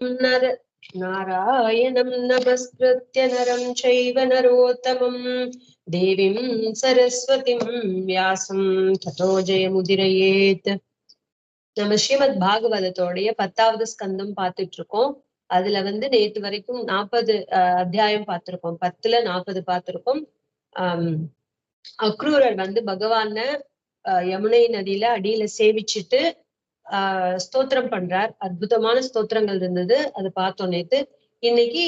नर नारायणं नमस्कृत्य नरं चैव नरोत्तमं देवीं सरस्वतीं व्यासं ततो जयमुदीरयेत्. நம்ம ஸ்ரீமத் பாகவதத்தோடைய 10வது ஸ்கந்தம் பார்த்துட்டு இருக்கோம். அதுல நேத்து வரைக்கும் 40 அத்தியாயம் பார்த்திருக்கோம். 10ல 40 பார்த்திருக்கோம். அக்ரூரர் பகவான யமுனை நதியில அடியில சேவிச்சுட்டு ஸ்தோத்திரம் பண்றார். அற்புதமான ஸ்தோத்திரங்கள் இருந்தது, அது பார்த்தோம் நேத்து. இன்னைக்கு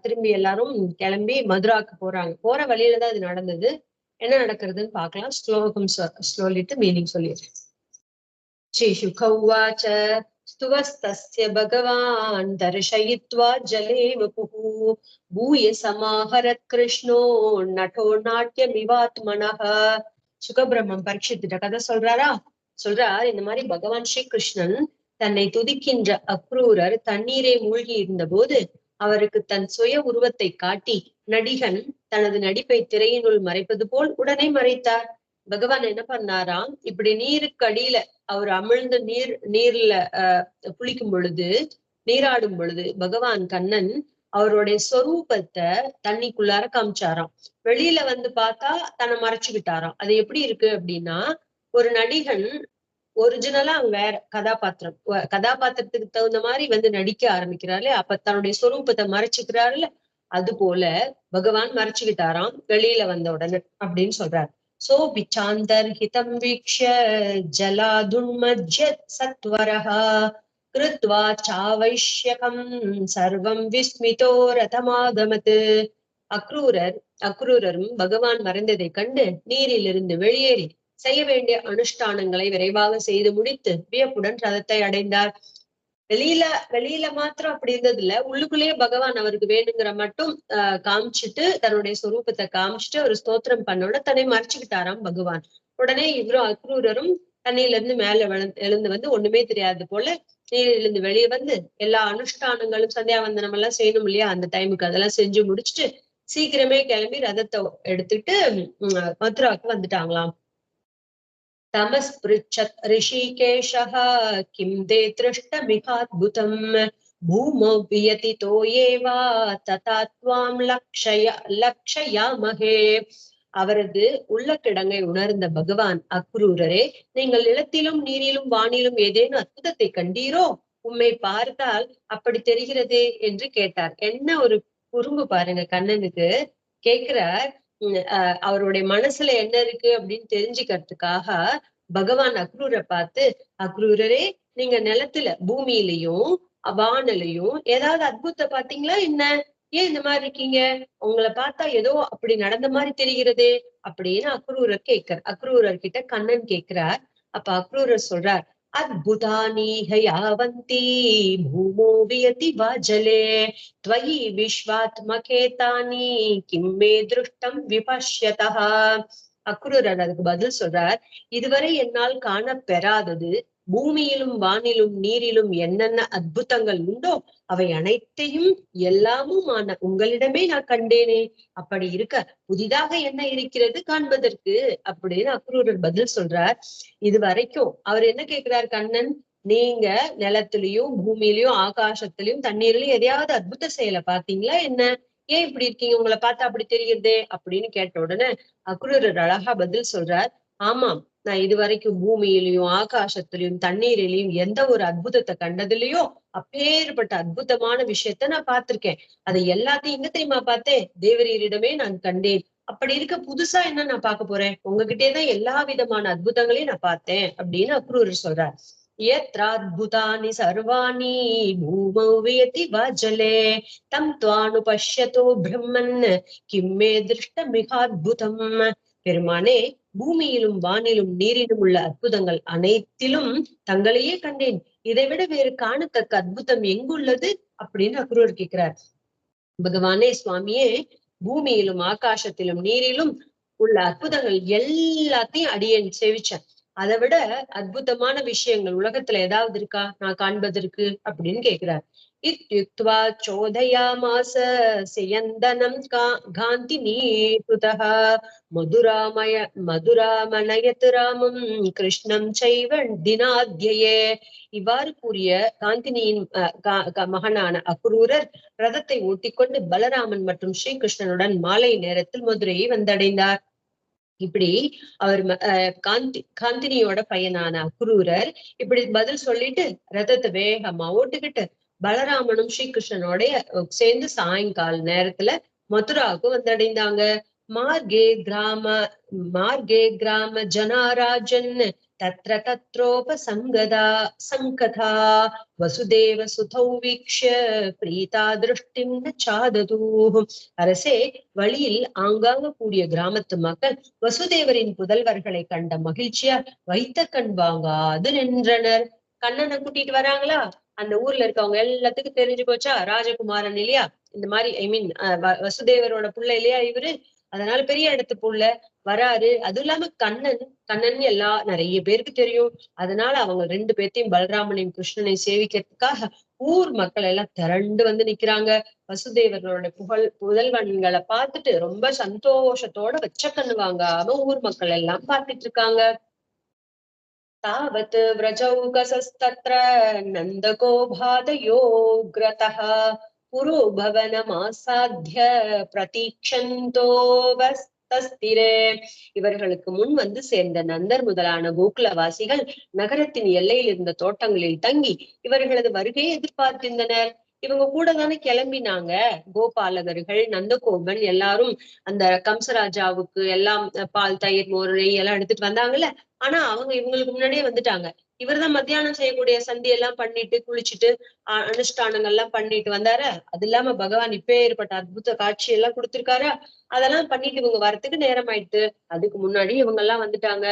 திரும்பி எல்லாரும் கிளம்பி மதுராக்கு போறாங்க. போற வழியில தான் இது நடந்தது. என்ன நடக்கிறதுன்னு பார்க்கலாம். ஸ்லோகம் சொல்லிட்டு மீனிங் சொல்லிடுறேன். ஸ்ரீ சுக உவாச்ச स्तुवस्तस्य भगवान् दर्शयित्वा जले वपुः भूय समाहरत् कृष्णो नटो नाट्यमिवात्मनः. சுகபிரம்மம் பரீட்சித்திட்ட கதை சொல்றார். இந்த மாதிரி பகவான் ஸ்ரீ கிருஷ்ணன் தன்னை துதிக்கின்ற அக்ரூரர் தண்ணீரை மூழ்கி இருந்த போது அவருக்கு தன் சுய உருவத்தை காட்டி நடிகன் தனது நடிப்பை திரையினுள் மறைப்பது போல் உடனே மறைத்தார். பகவான் என்ன பண்ணாராம், இப்படி நீருக்கு அடியில அவர் அமிழ்ந்த நீர்ல குளிக்கும் பொழுது, நீராடும் பொழுது பகவான் கண்ணன் அவருடைய சொரூபத்தை தண்ணிக்குள்ளார காமிச்சாராம். வெளியில பார்த்தா தன்னை மறைச்சுக்கிட்டாராம். அது எப்படி இருக்கு அப்படின்னா, ஒரு நடிகன் ஒரிஜினலா வேற கதாபாத்திரத்துக்கு தகுந்த மாதிரி நடிக்க ஆரம்பிக்கிறாரு. அப்ப தன்னுடைய சொரூபத்தை மறைச்சுக்கிறாருல, அது போல பகவான் மறைச்சுக்கிட்டாராம் வெளியில வந்த உடனே அப்படின்னு சொல்றாரு. சோபிச்சாந்தர்ஹிதம் வீக்ஷ்ய ஜலாதுன்மஜ்யத் சத்வரஹ கிருத்வா சாவைஷ்யகம் சர்வம் விஸ்மிதோ ரதமாகமத். அக்ரூரரும் பகவான் மறைந்ததை கண்டு நீரிலிருந்து வெளியேறி செய்ய வேண்டிய அனுஷ்டானங்களை விரைவாக செய்து முடித்து வியப்புடன் ரதத்தை அடைந்தார். வெளியில மாத்திரம் அப்படி இருந்தது இல்ல, உள்ளுக்குள்ளேயே பகவான் அவருக்கு வேணுங்கிற மட்டும் காமிச்சுட்டு தன்னுடைய சொரூபத்தை காமிச்சுட்டு அவர் ஸ்தோத்திரம் பண்ணோட தன்னை மறைச்சுக்கிட்டாராம் பகவான். உடனே இவரும் அக்ரூரரும் தண்ணியில இருந்து மேல எழுந்து ஒண்ணுமே தெரியாது போல நீரிலிருந்து வெளியே எல்லா அனுஷ்டானங்களும் சந்தியாவந்தனம் எல்லாம் செய்யணும் இல்லையா, அந்த டைமுக்கு அதெல்லாம் செஞ்சு முடிச்சுட்டு சீக்கிரமே கிளம்பி ரதத்தை எடுத்துட்டு மதுராவுக்கு வந்துட்டாங்களாம். तमस्पृच्छत् ऋषिकेशः किं ते दृष्टमिहाद्भुतम् भूमौ वियतितो एव तथा त्वां लक्षयामहे. அவரது உள்ள கிடங்கை உணர்ந்த பகவான் அக்ரூரரே, நீங்கள் நிலத்திலும் நீரிலும் வானிலும் ஏதேனும் அற்புதத்தை கண்டீரோ? உம்மை பார்த்தால் அப்படி தெரிகிறதே என்று கேட்டார். என்ன ஒரு குறும்பு பாருங்க கண்ணனுக்கு. கேக்குறார், அவருடைய மனசுல என்ன இருக்கு அப்படின்னு தெரிஞ்சுக்கிறதுக்காக பகவான் அக்ரூரை பார்த்து, அக்ரூரரே, நீங்க நிலத்துல பூமியிலையும் வானிலையும் ஏதாவது அற்புதத்தை பாத்தீங்களா என்ன? ஏன் இந்த மாதிரி இருக்கீங்க? உங்களை பார்த்தா ஏதோ அப்படி நடந்த மாதிரி தெரிகிறதே அப்படின்னு அக்ரூரர் கிட்ட கண்ணன் கேட்கிறார். அப்ப அக்ரூரர் சொல்றார், அத்புதானி ஹயாவந்தி பூமோ வியதி வாஜலே त्वयि விஸ்வாத்மகேதானி கிம்மே திருஷ்டம் விபஷ்யதः. அக்ரூரர் அதுக்கு பதில் சொல்றார், இதுவரை என்னால் காண பெறாதது பூமியிலும் வானிலும் நீரிலும் என்னென்ன அற்புதங்கள் உண்டோ அவை அனைத்தையும் எல்லாமுமான உங்களிடமே நான் கண்டேனே. அப்படி இருக்க புதிதாக என்ன இருக்கிறது காண்பதற்கு அப்படின்னு அக்ரூரர் பதில் சொல்றார். இது வரைக்கும் அவர் என்ன கேட்கிறார் கண்ணன், நீங்க நிலத்திலயும் பூமியிலயும் ஆகாசத்திலயும் தண்ணீர்லயும் எதையாவது அற்புத செயலை பாத்தீங்களா என்ன? ஏன் இப்படி இருக்கீங்க? உங்களை பார்த்தா அப்படி தெரியுறதே அப்படின்னு கேட்ட உடனே அக்ரூரர் அழகா பதில் சொல்றார், ஆமாம், நான் இதுவரைக்கும் பூமியிலையும் ஆகாசத்திலையும் தண்ணீரிலையும் எந்த ஒரு அற்புதத்தை கண்டதுலயோ அப்பேற்பட்ட அற்புதமான விஷயத்த நான் பார்த்திருக்கேன். அதை எல்லாத்தையும் எங்க தெரியுமா பார்த்தேன்? தேவரீரிடமே நான் கண்டேன். அப்படி இருக்க புதுசா என்ன நான் பார்க்க போறேன்? உங்ககிட்டேதான் எல்லா விதமான அற்புதங்களையும் நான் பார்த்தேன் அப்படின்னு அக்ரூரர் சொல்றார். यत्राद्भुतानि सर्वाणि भूमौ वियति वा जले तं त्वानुपश्यतो ब्रह्मन् किं मे दृष्टमिहाद्भुतम्. பெருமானே, பூமியிலும் வானிலும் நீரிலும் உள்ள அற்புதங்கள் அனைத்திலும் தங்களையே கண்டேன். இதை விட வேறு காணத்தக்க அற்புதம் எங்குள்ளது அப்படின்னு அக்ரூரர் கேட்கிறார். பகவானே, சுவாமியே, பூமியிலும் ஆகாசத்திலும் நீரிலும் உள்ள அற்புதங்கள் எல்லாத்தையும் அடியேன் சேவிச்சேன். அதை விட அற்புதமான விஷயங்கள் உலகத்துல ஏதாவது இருக்கா நான் காண்பதற்கு அப்படின்னு கேட்கிறார். इत्युक्त्वा चोदयामास स्यन्दनं गान्तिनीतुतः மதுராமனயத் ராமம் கிருஷ்ணம் சைவ தினாத்யயே. இவ்வாறு கூறிய காந்தினியின் மகனான அக்ரூரர் ரதத்தை ஓட்டிக்கொண்டு பலராமன் மற்றும் ஸ்ரீகிருஷ்ணனுடன் மாலை நேரத்தில் மதுரையை வந்தடைந்தார். இப்படி அவர் காந்தினியோட பையனான அக்ரூரர் இப்படி பதில் சொல்லிட்டு ரதத்தை வேகமா ஓட்டுக்கிட்டு பலராமனும் ஸ்ரீகிருஷ்ணனோட சேர்ந்து சாயங்கால நேரத்துல மதுராவுக்கு வந்தடைந்தாங்க. மார்கே கிராம ஜனாராஜன் தத்ர தத்ரோபசங்கதா சங்கதா வசுதேவ சுதௌ வீக்ஷ்ய பிரீதா திருஷ்டிம் ந சாதது. அரசே, வழியில் ஆங்காங்க கூடிய கிராமத்து மக்கள் வசுதேவரின் புதல்வர்களை கண்ட மகிழ்ச்சியால் வைத்த கண் வாங்காது நின்றனர். கண்ணனை கூட்டிட்டு வராங்களா, அந்த ஊர்ல இருக்கவங்க எல்லாத்துக்கும் தெரிஞ்சு போச்சா ராஜகுமாரன் இல்லையா, இந்த மாதிரி வசுதேவரோட புள்ள இல்லையா இவரு, அதனால பெரிய இடத்து புள்ள வராரு. அதுவும் இல்லாம கண்ணன் நிறைய பேருக்கு தெரியும். அதனால அவங்க 2 பேர்த்தையும் பலராமனையும் கிருஷ்ணனையும் சேவிக்கிறதுக்காக ஊர் மக்கள் எல்லாம் திரண்டு வந்து நிக்கிறாங்க. வசுதேவர்களோட புதல்வன்களை பார்த்துட்டு ரொம்ப சந்தோஷத்தோட வச்ச கண்ணு வாங்காம ஊர் மக்கள் எல்லாம் பார்த்துட்டு இருக்காங்க. தாவத் விரஜௌகசஸ்தத்ர நந்தகோ பாதயோக்ரதः புரோபவனமாசாத்ய பிரதீக்ஷந்தோவஸ்தஸ்திரே. இவர்களுக்கு முன் வந்து சேர்ந்த நந்தர் முதலான கோகுலவாசிகள் நகரத்தின் எல்லையில் இருந்த தோட்டங்களில் தங்கி இவர்களது வருகையை எதிர்பார்த்திருந்தனர். இவங்க கூட தானே கிளம்பினாங்க. கோபாலகர்கள், நந்தகோபன் எல்லாரும் அந்த கம்சராஜாவுக்கு எல்லாம் பால், தயிர், மோர், நெய் எல்லாம் எடுத்துட்டு வந்தாங்கல்ல. ஆனா அவங்க இவங்களுக்கு முன்னாடியே வந்துட்டாங்க. இவர்தான் மத்தியானம் செய்யக்கூடிய சந்தி எல்லாம் பண்ணிட்டு குளிச்சுட்டு அனுஷ்டானங்கள் எல்லாம் பண்ணிட்டு வந்தாரு. அது இல்லாம பகவான் ஏற்பட்ட அற்புத காட்சி எல்லாம் கொடுத்திருக்காரு. அதெல்லாம் பண்ணிட்டு இவங்க வரத்துக்கு நேரம் ஆயிடுத்து. அதுக்கு முன்னாடி இவங்க எல்லாம் வந்துட்டாங்க.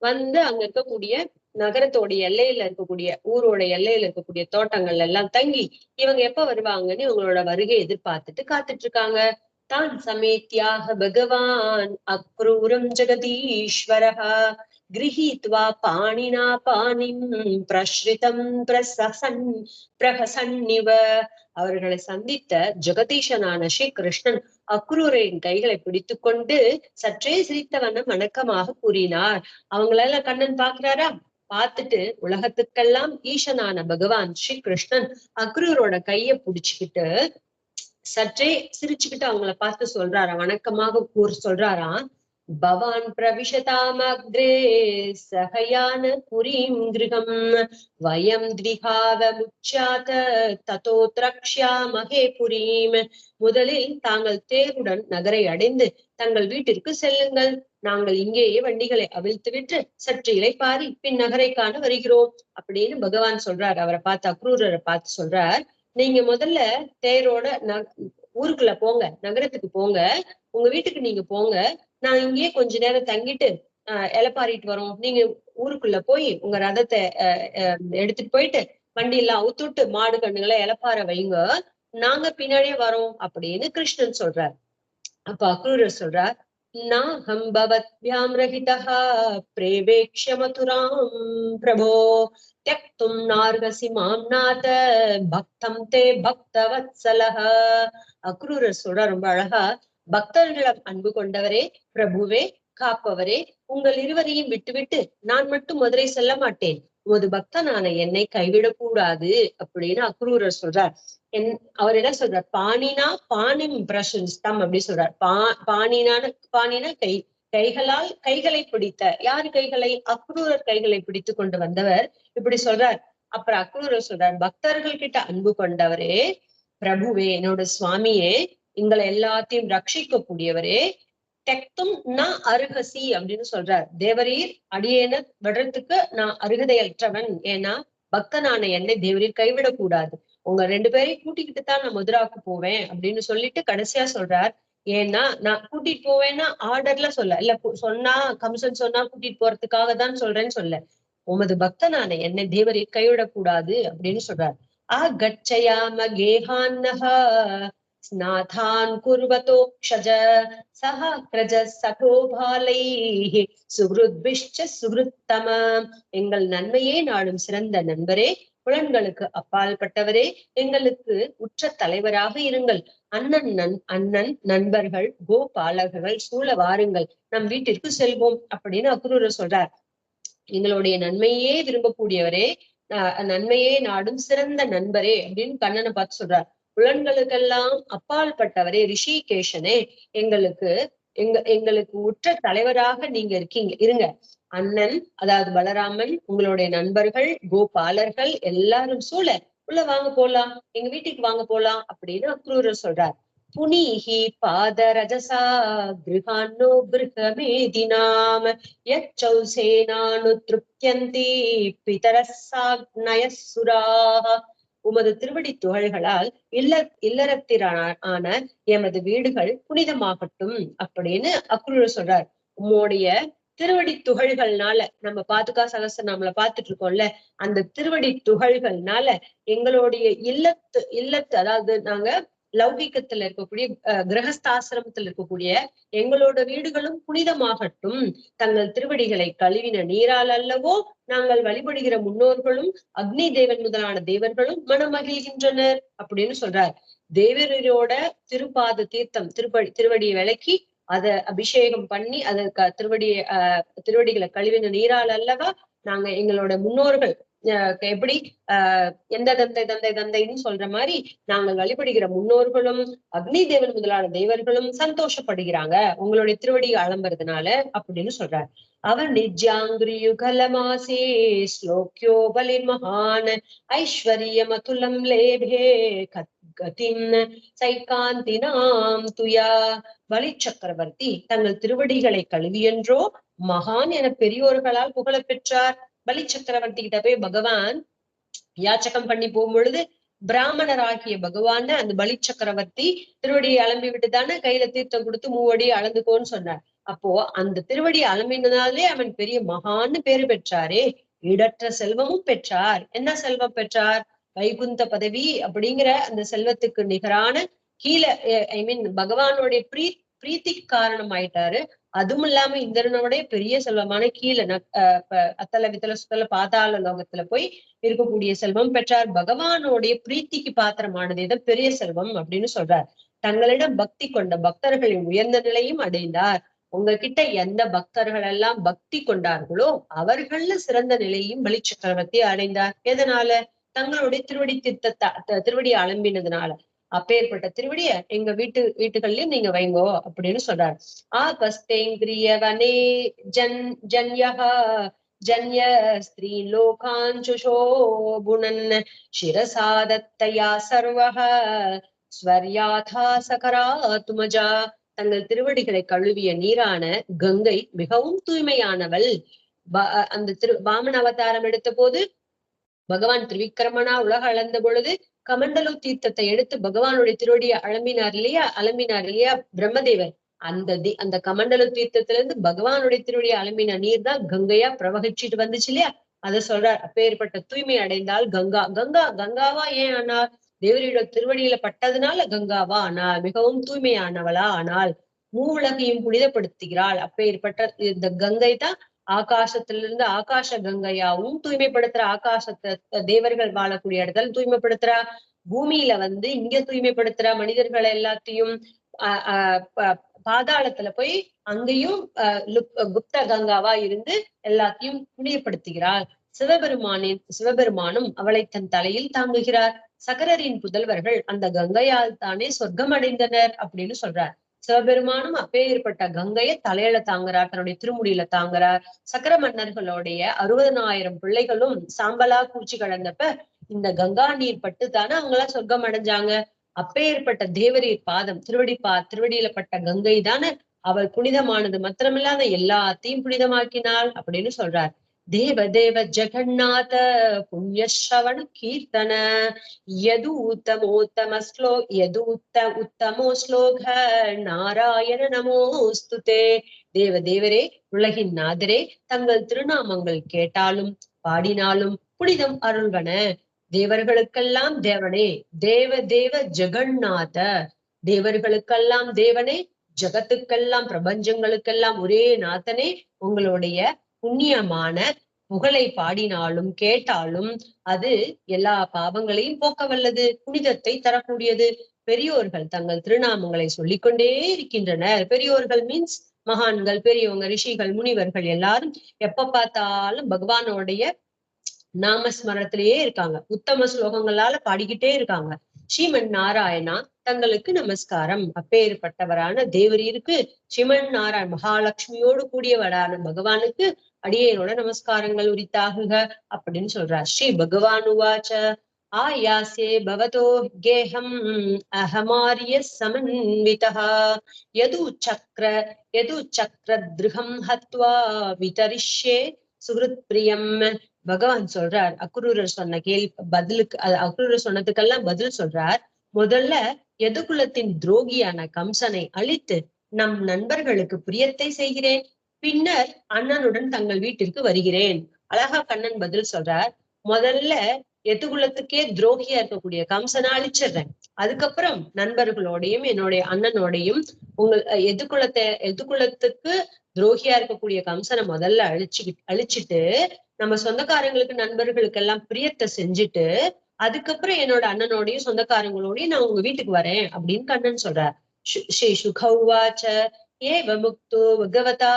வந்து அங்க இருக்கக்கூடிய நகரத்தோட எல்லையில இருக்கக்கூடிய ஊரோட எல்லையில இருக்கக்கூடிய தோட்டங்கள்ல எல்லாம் தங்கி இவங்க எப்ப வருவாங்கன்னு இவங்களோட வருகை எதிர்பார்த்துட்டு காத்துட்டு இருக்காங்க. தான் சமேத்யாக பகவான் அக்ரூரம் ஜெகதீஸ்வரஹா கிரஹீத்வா பாணினா பாணிம் பிரஸ்ரிதம் பிரஹசன்னிவ. அவர்களை சந்தித்த ஜெகதீஷனான ஸ்ரீ கிருஷ்ணன் அக்ரூரின் கைகளை பிடித்து கொண்டு சற்றே சிரித்தவண்ணம் வணக்கமாக கூறினார். அவங்களால கண்ணன் பாக்குறாரா, பார்த்துட்டு உலகத்துக்கெல்லாம் ஈசனான பகவான் ஸ்ரீ கிருஷ்ணன் அக்ரூரோட கைய புடிச்சுக்கிட்டு சற்றே சிரிச்சுக்கிட்டு அவங்கள பார்த்து சொல்றாரா, வணக்கமாக சொல்றாராம். பவான் பிரவிஷதாமக்ரே சகயான புரீம் கிருகம் வயம் த்விகாவ முச்சாத ததோ திரக்ஷ்யாமஹே புரீம். முதலில் தாங்கள் தேருடன் நகரை அடைந்து தங்கள் வீட்டிற்கு செல்லுங்கள். நாங்கள் இங்கேயே வண்டிகளை அவிழ்த்து விட்டு சற்று இளைப்பாரி பின் நகரை காண வருகிறோம் அப்படின்னு பகவான் சொல்றார். அவரை பார்த்து அக்ரூரரை பார்த்து சொல்றார், நீங்க முதல்ல தேரோட ஊருக்குள்ள போங்க, நகரத்துக்கு போங்க, உங்க வீட்டுக்கு நீங்க போங்க. நான் இங்கேயே கொஞ்ச நேரம் தங்கிட்டு இலைப்பாரிட்டு வரோம். நீங்க ஊருக்குள்ள போய் உங்க ரதத்தை எடுத்துட்டு போயிட்டு வண்டி எல்லாம் அவுத்துட்டு மாடு கண்ணுகளை இலைப்பார வைங்க, நாங்க பின்னாடியே வரோம் அப்படின்னு கிருஷ்ணன் சொல்றார். அப்ப அக்ரூரர் சொல்றார், நாஹம் பவத்யாம் ரஹிதஹ பிரேவேக்ஷ்ய மதுராம் பிரபோ த்யக்தும் நார்கசி மாம் நாத பக்தம் தே பக்தவத்சலஹ. அக்ரூரர் சொல்றார் ரொம்ப அழகா, பக்தர்களிடம் அன்பு கொண்டவரே, பிரபுவே, காப்பவரே, உங்கள் இருவரையும் விட்டுவிட்டு நான் மட்டும் மதுரை செல்ல மாட்டேன். உமது பக்தனான என்னை கைவிடக்கூடாது அப்படின்னு அக்ரூரர் சொல்றார். அவர் என்ன சொல்றார், பாணினா பாணிம் பிரசன்ஸ்தம் அப்படி சொல்றார். பாணினா கைகளை பிடித்த, யாரு கைகளை, அக்ரூரர் கைகளை பிடித்து கொண்டு வந்தவர் இப்படி சொல்றார். அப்புறம் அக்ரூரர் சொல்றார், பக்தர்கள் கிட்ட அன்பு கொண்டவரே, பிரபுவே, என்னோட சுவாமியே, எங்களை எல்லாத்தையும் ரட்சிக்க கூடியவரே, தெக்தும் நான் அருகசி அப்படின்னு சொல்றார். தேவரீர் அடியேன விடுறதுக்கு நான் அருகதையற்றவன். ஏன்னா பக்தனான என்னை தேவரீர் கைவிடக்கூடாது. உங்க 2 பேரையும் கூட்டிக்கிட்டு தான் நான் மதுராவுக்கு போவேன் அப்படின்னு சொல்லிட்டு கடைசியா சொல்றார். ஏன்னா நான் கூட்டிட்டு போவேன்னா ஆர்டர்ல சொல்ல இல்ல, சொன்னா கம்சன் சொன்னா கூட்டிட்டு போறதுக்காக தான் சொல்றேன்னு சொல்ல, உமது பக்தனான என்னை தேவரீர் கைவிடக்கூடாது அப்படின்னு சொல்றார். கச்சயாம கேஹான்னஹா ஸ்நாதான் குர்வதோ க்ஷஜ சஹ க்ரஜ சகோபாலைஹி சுக்ருத்பிஷ்ச சுக்ருத்தம. எங்கள் நன்மையே நாடும் சிறந்த நண்பரே, புலன்களுக்கு அப்பால் பட்டவரே, எங்களுக்கு உற்ற தலைவராக இருங்கள். அண்ணன் நண்பர்கள் கோபாலகர்கள் சூழ வாருங்கள், நம் வீட்டிற்கு செல்வோம் அப்படின்னு அக்ரூரர் சொல்றார். எங்களுடைய நன்மையே விரும்பக்கூடியவரே, நன்மையே நாடும் சிறந்த நண்பரே அப்படின்னு கண்ணனை பார்த்து சொல்றார். புலன்களுக்கெல்லாம் அப்பால் பட்டவரே, ரிஷிகேஷனே, எங்களுக்கு எங்களுக்கு உற்ற தலைவராக நீங்க இருங்க. அண்ணன், அதாவது பலராமன், உங்களுடைய நண்பர்கள் கோபாலர்கள் எல்லாரும் சூழ உள்ள வாங்க போலாம், எங்க வீட்டுக்கு வாங்க போலாம் அப்படின்னு அக்ரூரர் சொல்றார். புனீஹி பாதரஜசா கிருஹான்னோ கிருஹமேதினாம் யச்சௌசேனானு திருப்தியந்தி பிதரசாக்னயசுராஹ. உமது திருவடி துகள்களால் இல்லறத்திலான எமது வீடுகள் புனிதமாகட்டும் அப்படின்னு அக்ரூரர் சொல்றார். உம்முடைய திருவடி துகள்கள்னால, நம்ம பாதுகா சகஸ்ரநாமல பாத்துட்டு இருக்கோம்ல, அந்த திருவடி துகள்கள்னால எங்களுடைய இல்லத்து அதாவது நாங்க லௌகிக்கத்துல இருக்கக்கூடிய கிரகஸ்தாசிரமத்தில் இருக்கக்கூடிய எங்களோட வீடுகளும் புனிதமாகட்டும். தங்கள் திருவடிகளை கழுவின நீரால் அல்லவோ நாங்கள் வழிபடுகிற முன்னோர்களும் அக்னி தேவன் முதலான தேவர்களும் மனமகிழ்கின்றனர் அப்படின்னு சொல்றார். தேவரோட திருப்பாத தீர்த்தம் திருவடியை விளக்கி அதை அபிஷேகம் பண்ணி அதற்கு திருவடிகளை கழுவின நீரால் அல்லவா நாங்க எங்களோட முன்னோர்கள் எப்படி எந்த தந்தைன்னு சொல்ற மாதிரி நாங்கள் வழிபடுகிற முன்னோர்களும் அக்னி தேவன் முதலான தேவர்களும் சந்தோஷப்படுகிறாங்க உங்களுடைய திருவடியை அலம்புறதுனால அப்படின்னு சொல்றார். அவர் நிஜாங்கிரியுகலமாசே ஸ்லோக்யோ பலிர் மகான் ஐஸ்வர்யம் அதுலம் லேபே கதிம் சைகாந்தினாம் துயா. பலி சக்கரவர்த்தி தங்கள் திருவடிகளை கழுவியென்றோ மகான் என பெரியோர்களால் புகழ பெற்றார். பலி சக்கரவர்த்தி கிட்ட போய் பகவான் யாச்சகம் பண்ணி போகும் பொழுது பிராமணராகிய பகவான அந்த பலி சக்கரவர்த்தி திருவடியை அலம்பி விட்டுதானே கையில தீர்த்தம் கொடுத்து மூவடி அளந்துக்கோன்னு சொன்னார். அப்போ அந்த திருவடியை அலம்பினதாலே அவன் பெரிய மகான்னு பேரு பெற்றாரே. ஈடற்ற செல்வமும் பெற்றார். என்ன செல்வம் பெற்றார்? வைகுந்த பதவி அப்படிங்கிற அந்த செல்வத்துக்கு நிகரான கீழே பகவானுடைய பிரீத்தி காரணம் ஆயிட்டாரு. அதுவும் இல்லாம இந்திரனோடைய பெரிய செல்வமான கீழே அத்தல வித்தல சுத்தல பாதாள லோகத்துல போய் இருக்கக்கூடிய செல்வம் பெற்றார். பகவானுடைய பிரீத்திக்கு பாத்திரமானது இதை பெரிய செல்வம் அப்படின்னு சொல்றார். தங்களிடம் பக்தி கொண்ட பக்தர்களின் உயர்ந்த நிலையும் அடைந்தார். உங்ககிட்ட எந்த பக்தர்கள் எல்லாம் பக்தி கொண்டார்களோ அவர்கள்ல சிறந்த நிலையும் பலி சக்கரவர்த்தி அடைந்தார். எதனால? தங்களுடைய திருவடி அலம்பினதுனால. அப்பேற்பட்ட திருவடிய எங்க வீட்டுகள்லயும் நீங்க வைங்கோ அப்படின்னு சொல்றாரு. ஆபஸ்தேங்கிரியவனே ஜன்ய ஸ்திரீ லோகாஞ்சுஷோ புனன் சிரசாதத்தையா சர்வஹ ஸ்வர்யாதா சகராத்மஜா. தங்கள் திருவடிகளை கழுவிய நீரான கங்கை மிகவும் தூய்மையானவள். அந்த வாமன அவதாரம் எடுத்த போது பகவான் திரிவிக்கிரமனா உலக அளந்த பொழுது கமண்டலு தீர்த்தத்தை எடுத்து பகவானுடைய திருவடியை அலம்பினார் இல்லையா பிரம்மதேவர். அந்த கமண்டலு தீர்த்தத்துல இருந்து பகவானுடைய திருவடியை அலம்பின நீர் தான் கங்கையா பிரவகிச்சுட்டு வந்துச்சு இல்லையா? அதை சொல்றார். அப்பேற்பட்ட தூய்மை அடைந்தால் கங்காவா ஏன் ஆனார்? தேவரியோட திருவடியில பட்டதுனால கங்காவா ஆனால், மிகவும் தூய்மையானவளா ஆனால், மூவுலகையும் புனிதப்படுத்துகிறாள். அப்பேற்பட்ட இந்த கங்கை தான் ஆகாசத்திலிருந்து ஆகாச கங்கையாவும் தூய்மைப்படுத்துற, ஆகாசத்தை தேவர்கள் வாழக்கூடிய இடத்துல தூய்மைப்படுத்துறா, பூமியில இங்க தூய்மைப்படுத்துற மனிதர்கள் எல்லாத்தையும் பாதாளத்துல போய் அங்கேயும் குப்த கங்காவா இருந்து எல்லாத்தையும் புனிதப்படுத்துகிறாள். சிவபெருமானும் அவளை தன் தலையில் தாங்குகிறார். சகரரின் புதல்வர்கள் அந்த கங்கையால் தானே சொர்க்கம் அடைந்தனர் அப்படின்னு சொல்றார். சிவபெருமானும் அப்பேற்பட்ட கங்கையை தலையில தாங்குறார், தன்னுடைய திருமுடியில தாங்குறார். சக்கர மன்னர்களுடைய 60,000 பிள்ளைகளும் சாம்பலா பூச்சி கலந்தப்ப இந்த கங்கா நீர் பட்டு தானே அவங்களாம் சொர்க்கம் அடைஞ்சாங்க. அப்பேற்பட்ட தேவரீர் பாதம் திருவடியில பட்ட கங்கை தானே அவள் புனிதமானது மாத்திரமில்லாத எல்லாத்தையும் புனிதமாக்கினாள் அப்படின்னு சொல்றார். தேவ தேவ ஜெகநாத புண்ணியஸ்ரவண கீர்த்தன உத்தமோ ஸ்லோக நாராயண நமோஸ்துதே. தேவ தேவரே, உலகின் நாதரே, தங்கள் திருநாமங்கள் கேட்டாலும் பாடினாலும் புனிதம் அருள்வன. தேவர்களுக்கெல்லாம் தேவனே, தேவ ஜெகநாத, தேவர்களுக்கெல்லாம் தேவனே, ஜகத்துக்கெல்லாம் பிரபஞ்சங்களுக்கெல்லாம் ஒரே நாதனே, உங்களுடைய புண்ணியமான புகழை பாடினாலும் கேட்டாலும் அது எல்லா பாவங்களையும் போக்க வல்லது, புனிதத்தை தரக்கூடியது. பெரியோர்கள் தங்கள் திருநாமங்களை சொல்லிக்கொண்டே இருக்கின்றனர். பெரியோர்கள் மீன்ஸ் மகான்கள், பெரியவங்க, ரிஷிகள், முனிவர்கள் எல்லாரும் எப்ப பார்த்தாலும் பகவானோடைய நாமஸ்மரணத்திலேயே இருக்காங்க. உத்தம ஸ்லோகங்களால பாடிக்கிட்டே இருக்காங்க. ஸ்ரீமன் நாராயணா தங்களுக்கு நமஸ்காரம். அப்பேற்பட்டவரான தேவரீருக்கு, ஸ்ரீமன் நாராயண் மகாலட்சுமியோடு கூடியவரான பகவானுக்கு அடியேனோட நமஸ்காரங்கள் உரித்தாகுக அப்படின்னு சொல்றார். ஸ்ரீ பகவான் உவாச்ச ஆயாசே பவதோ கேஹம் அஹமாரிய சமன்விதः யது சக்ர திருகம் ஹத்வா விதரிஷ்யே சுஹ்ருத் பிரியம். பகவான் சொல்றார், அக்ரூரர் சொன்ன பதிலுக்கு, அக்ரூரர் சொன்னதுக்கெல்லாம் பதில் சொல்றார். முதல்ல யதுகுலத்தின் துரோகியான கம்சனை அழித்து நம் நண்பர்களுக்கு பிரியத்தை செய்கிறேன். பின்னர் அண்ணனுடன் தங்கள் வீட்டிற்கு வருகிறேன். அழகா கண்ணன் பதில் சொல்றார். முதல்ல எதுகுலத்துக்கே துரோகியா இருக்கக்கூடிய கம்சனை அழிச்சிடுறேன். அதுக்கப்புறம் நண்பர்களோடையும் என்னுடைய அண்ணனோடையும் எதுகுலத்துக்கு துரோகியா இருக்கக்கூடிய கம்சனை முதல்ல அழிச்சிட்டு நம்ம சொந்தக்காரங்களுக்கு நண்பர்களுக்கு எல்லாம் பிரியத்தை செஞ்சுட்டு அதுக்கப்புறம் என்னோட அண்ணனோடையும் சொந்தக்காரங்களோடையும் நான் உங்க வீட்டுக்கு வரேன் அப்படின்னு கண்ணன் சொல்றார். ஸ்ரீ சுகௌவாச்ச ஏவ முக்தோ பகவதா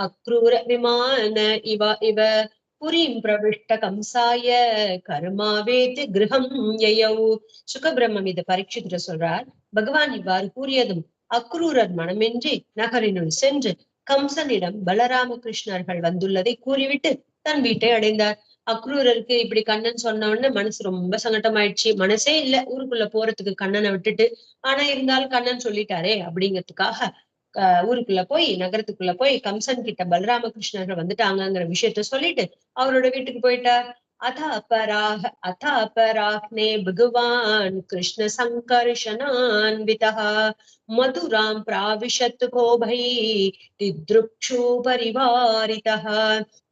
அக்ரூர விமான இவ புரீம் பிரவிஷ்ட கம்சாய கர்மாவேதி கிரகம் யயௌ. சுகபிரம்மம் இதை பரீட்சித்து சொல்றார். பகவான் இவ்வாறு கூறியதும் அக்ரூரர் மனமின்றி நகரினுள் சென்று கம்சனிடம் பலராம கிருஷ்ணர்கள் வந்துள்ளதை கூறிவிட்டு தன் வீட்டை அடைந்தார். அக்ரூரருக்கு இப்படி கண்ணன் சொன்ன உடனே மனசு ரொம்ப சங்கட்டமாயிடுச்சு. மனசே இல்ல ஊருக்குள்ள போறதுக்கு கண்ணனை விட்டுட்டு. ஆனா இருந்தாலும் கண்ணன் சொல்லிட்டாரே அப்படிங்கிறதுக்காக ஊருக்குள்ள போய், நகரத்துக்குள்ள போய் கம்சன் கிட்ட பலராம கிருஷ்ணர்கள் வந்துட்டாங்கிற விஷயத்த சொல்லிட்டு அவரோட வீட்டுக்கு போயிட்டார். அத அபராக்னே பகவான் கிருஷ்ண சங்கர்ஷனான்விதः மதுராம் பிராவிஷத் கோபை தித்ருக்ஷு பரிவாரிதः.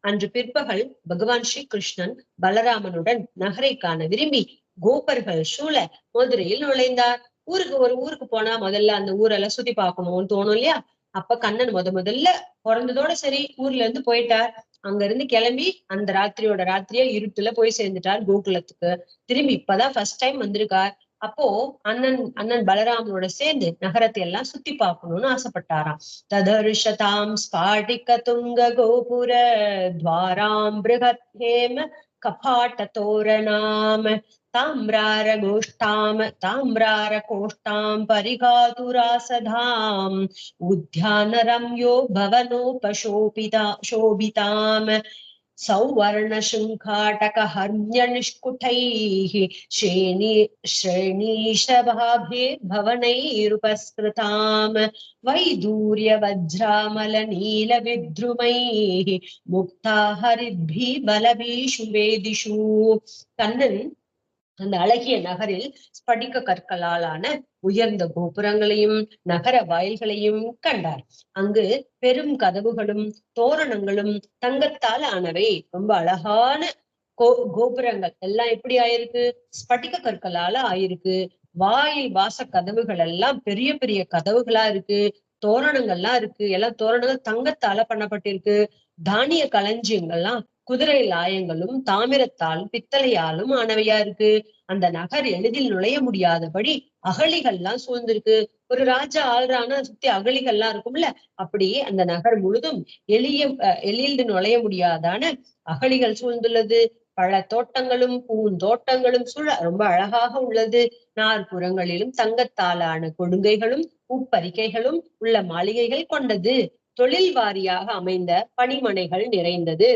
அன்று பிற்பகல் பகவான் ஸ்ரீ கிருஷ்ணன் பலராமனுடன் நகரை காண விரும்பி கோபர்கள் சூழ மதுரையில் நுழைந்தார். ஊருக்கு போனா முதல்ல அந்த ஊரெல்லாம் சுத்தி பார்க்கணும்னு தோணும் இல்லையா? அப்ப கண்ணன் முதல்ல பிறந்ததோட சரி ஊர்ல இருந்து போயிட்டார். அங்க இருந்து கிளம்பி அந்த ராத்திரியா இருட்டுல போய் சேர்ந்துட்டார் கோகுலத்துக்கு. திரும்பி இப்பதான் ஃபர்ஸ்ட் டைம் வந்திருக்கார். அப்போ அண்ணன் பலராமனோட சேர்ந்து நகரத்தை எல்லாம் சுத்தி பார்க்கணும்னு ஆசைப்பட்டாராம். ததர்ஷதாம் ஸ்பாடிக துங்க கோபுர துவாராம் பிருகத் ஹேம கபாட்ட தோரணாம் தாம்ரார கோஷ்டாம் பரிகாதுராசதாம் உத்யான ரம்யோ பவனோபசோபிதாம் சௌவர்ண சுங்காட்டக ஹர்ம்ய நிஷ்குடைः ஸ்ரேணீஷபாபே பவனைருபஸ்கிருதாம் வைதூர்ய வஜ்ராமல நீல வித்ருமைः முக்தா ஹரித்பி பலபீஷு வேதிஷு. கண்ணன் அந்த அழகிய நகரில் ஸ்படிக கற்களாலான உயர்ந்த கோபுரங்களையும் நகர வாயில்களையும் கண்டார். அங்கு பெரும் கதவுகளும் தோரணங்களும் தங்கத்தால் ஆனவை. ரொம்ப அழகான கோபுரங்கள் எல்லாம் எப்படி ஆயிருக்கு? ஸ்படிக கற்களால ஆயிருக்கு. வாச கதவுகள் எல்லாம் பெரிய பெரிய கதவுகளா இருக்கு. தோரணங்கள்லாம் இருக்கு. எல்லாம் தோரணங்கள் தங்கத்தால பண்ணப்பட்டிருக்கு. தானிய களஞ்சியங்கள்லாம் குதிரை லாயங்களும் தாமிரத்தாலும் பித்தளையாலும் ஆனவையா இருக்கு. அந்த நகர் எளிதில் நுழைய முடியாதபடி அகழிகள்லாம் சூழ்ந்திருக்கு. ஒரு ராஜா ஆள்றானா சுத்தி அகழிகள்லாம் இருக்கும்ல, அப்படி அந்த நகர் முழுதும் எளிதில் நுழைய முடியாதான அகழிகள் சூழ்ந்துள்ளது. பழ தோட்டங்களும் பூந்தோட்டங்களும் சூழ ரொம்ப அழகாக உள்ளது. நாற்புறங்களிலும் தங்கத்தாலான கொடுங்கைகளும் உப்பரிக்கைகளும் உள்ள மாளிகைகள் கொண்டது. தொழில் வாரியாக அமைந்த பணிமனைகள் நிறைந்தது.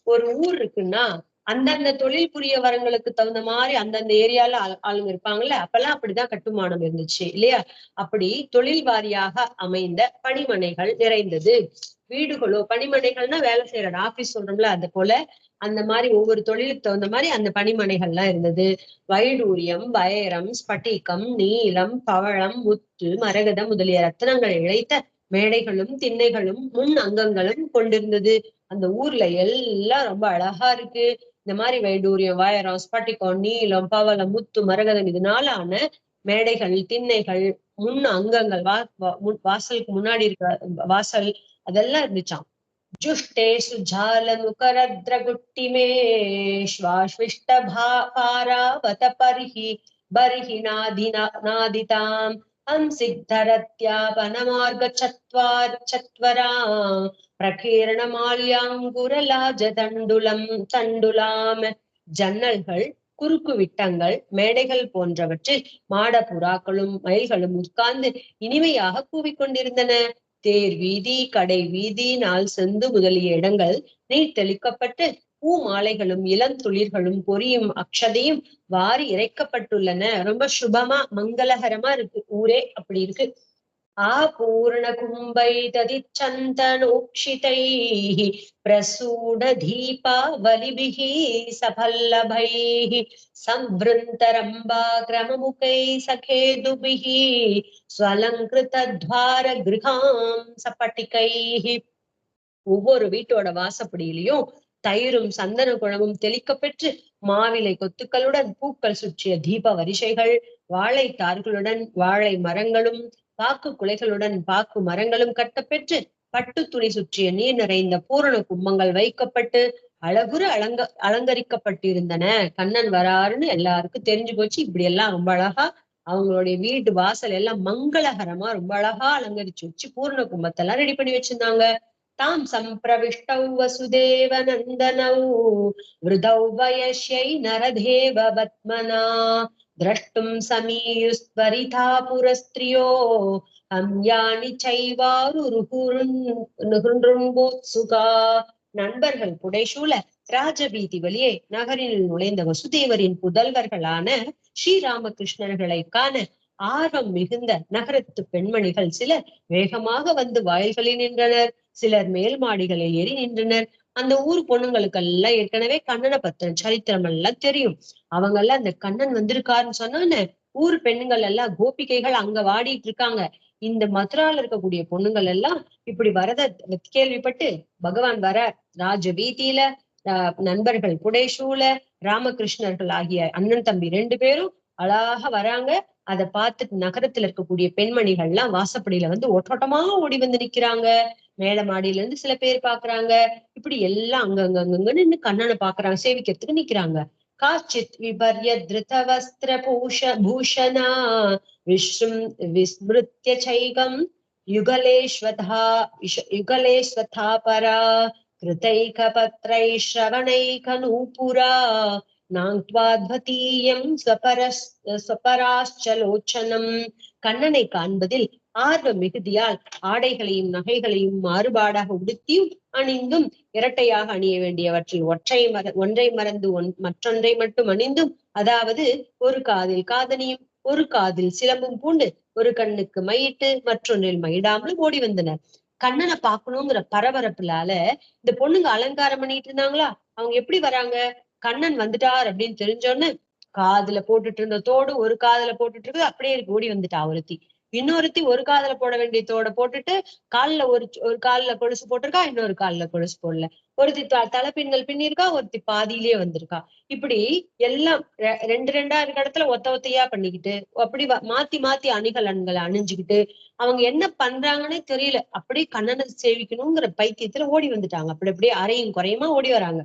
ஒரு ஊர் இருக்குன்னா அந்தந்த தொழில் புரியவரங்களுக்கு தகுந்த மாதிரி அந்தந்த ஏரியால ஆளுங்க இருப்பாங்கல்ல, அப்பெல்லாம் அப்படிதான் கட்டுமானம் இருந்துச்சு இல்லையா? அப்படி தொழில் வாரியாக அமைந்த பணிமனைகள் நிறைந்தது. வீடுகளோ, பணிமனைகள்னா வேலை செய்யற ஆபீஸ் சொல்றோம்ல, அது போல அந்த மாதிரி ஒவ்வொரு தொழிலுக்கு தகுந்த மாதிரி அந்த பணிமனைகள்லாம் இருந்தது. வைடூரியம், வைரம், ஸ்பட்டிகம், நீலம், பவழம், முத்து, மரகதம் முதலிய ரத்தினங்கள் இழைத்த மேடைகளும் திண்ணைகளும் முன் அங்கங்களும் கொண்டிருந்தது. அந்த ஊர்ல எல்லாம் ரொம்ப அழகா இருக்கு. இந்த மாதிரி வைடூரியம், வைரம், ஸ்பட்டிகம், நீலம், பவளம், முத்து, மரகதம் இதனால ஆன மேடைகள், திண்ணைகள், முன் அங்கங்கள், வாசலுக்கு முன்னாடி இருக்கிற வாசல் அதெல்லாம் இருந்துச்சாம். जुष्टेषु झालमुकरद्रगुट्टिमे श्वाश्विष्टभारावत बर्हि नादिताम् हंसिद्धरत्यापनमार्गचत्वराम् தண்டுலாம். ஜன்னல்கள், குறுக்கு விட்டங்கள், மேடைகள் போன்றவற்றில் மாட புறாக்களும் மயில்களும் உட்கார்ந்து இனிமையாக கூவிக்கொண்டிருந்தன. தேர் வீதி, கடை வீதி, நாள் சந்து முதலிய இடங்கள் நீர் தெளிக்கப்பட்டு பூ மாலைகளும் இளந்துளிர்களும் பொரியும் அக்ஷதையும் வாரி இறைக்கப்பட்டுள்ளன. ரொம்ப சுபமா மங்களகரமா இருக்கு, ஊரே அப்படி இருக்கு. आपूर्णकुम्भैतदिच्छन्तनोक्षितैः प्रसूडदीपावलिभिः सफल्लभैः संवृन्तरम्बाक्रममुखैः सखेदुभिः स्वलङ्कृतद्वारगृहां सपटिकैः. ஒவ்வொரு வீட்டோட வாசப்படியிலையும் தயிரும் சந்தன குழம்பும் தெளிக்க பெற்று மாவிலை கொத்துக்களுடன் பூக்கள் சுற்றிய தீப வரிசைகள், வாழைத்தார்களுடன் வாழை மரங்களும் பாக்கு குலைகளுடன் பாக்கு மரங்களும் கட்டப்பெற்று பட்டு துணி சுற்றிய நீர் நிறைந்த பூரண கும்பங்கள் வைக்கப்பட்டு அழகுற அலங்கரிக்கப்பட்டிருந்தன. கண்ணன் வராருன்னு எல்லாருக்கும் தெரிஞ்சு போச்சு. இப்படி எல்லாம் ரொம்ப அழகா அவங்களுடைய வீட்டு வாசல் எல்லாம் மங்களகரமா ரொம்ப அழகா அலங்கரிச்சு வச்சு பூரண கும்பத்தெல்லாம் ரெடி பண்ணி வச்சிருந்தாங்க. तां सम्प्रविष्टौ वसुदेवनन्दनौ वृदौ वयस्यै नरदेव बत्मना द्रष्टुं समीयुस्त्वरिता पुरस्त्रियो हम्यानि चैवारुरुहुरुन्बोत्सुका. நண்பர்கள் புடைசூழ ராஜபீதி வழியே நகரில் நுழைந்த வசுதேவரின் புதல்வர்களான ஸ்ரீராமகிருஷ்ணர்களை காண ஆர்வம் மிகுந்த நகரத்து பெண்மணிகள் சிலர் வேகமாக வந்து வாயில்களில் நின்றனர். சிலர் மேல் மாடிகளில் ஏறி நின்றனர். அந்த ஊர் பொண்ணுங்களுக்கெல்லாம் ஏற்கனவே கண்ணனை பத்தின சரித்திரம் எல்லாம் தெரியும். அவங்க எல்லாம் அந்த கண்ணன் வந்திருக்காருன்னு சொன்னான்னு ஊர் பெண்ணுங்கள் எல்லாம் கோபிகைகள் அங்க வாடிட்டு இருக்காங்க. இந்த மதுரால இருக்கக்கூடிய பொண்ணுங்கள் எல்லாம் இப்படி வரத கேள்விப்பட்டு பகவான் வர ராஜ வீதியில நண்பர்கள் புடைசூழ ராமகிருஷ்ணர்கள் ஆகிய அண்ணன் தம்பி 2 பேரும் அழகாக வராங்க. அதை பார்த்துட்டு நகரத்துல இருக்கக்கூடிய பெண்மணிகள் எல்லாம் வாசப்படியில வந்து ஓட்டோட்டமா ஓடி வந்து நிக்கிறாங்க. மேல மாடியில இருந்து சில பேர் பாக்குறாங்க. இப்படி எல்லாம் அங்கங்க நின்னு கண்ணனை பாக்குறாங்க, சேவிக்கிறதுக்கு நிக்கிறாங்க. காச்சித் விபர்ய திருத வஸ்திர பூஷணா விஸ்மிருத்ய சைகம் யுகலேஸ்வதா பரா கிருதைக பத்ரை ஸ்ரவணைக நூபுரா நாங்க்வாத்வதீயம் ஸ்வபராச்சலோச்சனம். கண்ணனை காண்பதில் ஆர்வ மிகுதியால் ஆடைகளையும் நகைகளையும் மாறுபாடாக உடுத்தியும் அணிந்தும் இரட்டையாக அணிய வேண்டியவற்றில் ஒன்றை மறந்து மற்றொன்றை மட்டும் அணிந்தும், அதாவது ஒரு காதில் காதணியும் ஒரு காதில் சிலம்பும் பூண்டு ஒரு கண்ணுக்கு மையிட்டு மற்றொன்றில் மயிடாமலும் ஓடி வந்தனர். கண்ணனை பார்க்கணுங்கிற பரபரப்புலால இந்த பொண்ணுங்க அலங்காரம் பண்ணிட்டு இருந்தாங்களா. அவங்க எப்படி வராங்க, கண்ணன் வந்துட்டார் அப்படின்னு தெரிஞ்சோன்னு காதுல போட்டுட்டு இருந்த தோடு ஒரு காதுல போட்டுட்டு இருக்குது, அப்படியே ஓடி வந்துட்டா ஒருத்தி. இன்னொருத்தி ஒரு காதுல போட வேண்டிய தோட போட்டுட்டு கால்ல ஒரு கால்ல கொலுசு போட்டிருக்கா, இன்னொரு கால்ல கொலுசு போடல. ஒருத்தி தலைப்பின்னல் பின்னிருக்கா, ஒருத்தி பாதியிலேயே வந்திருக்கா. இப்படி எல்லாம் ரெண்டு இருக்க இடத்துல ஒத்தையா பண்ணிக்கிட்டு அப்படி மாத்தி மாத்தி அணிகலன்களை அணிஞ்சுக்கிட்டு அவங்க என்ன பண்றாங்கன்னே தெரியல. அப்படியே கண்ணனை சேவிக்கணுங்கிற பைத்தியத்துல ஓடி வந்துட்டாங்க. அப்படி அப்படியே அரையும் குறையுமா ஓடி வராங்க.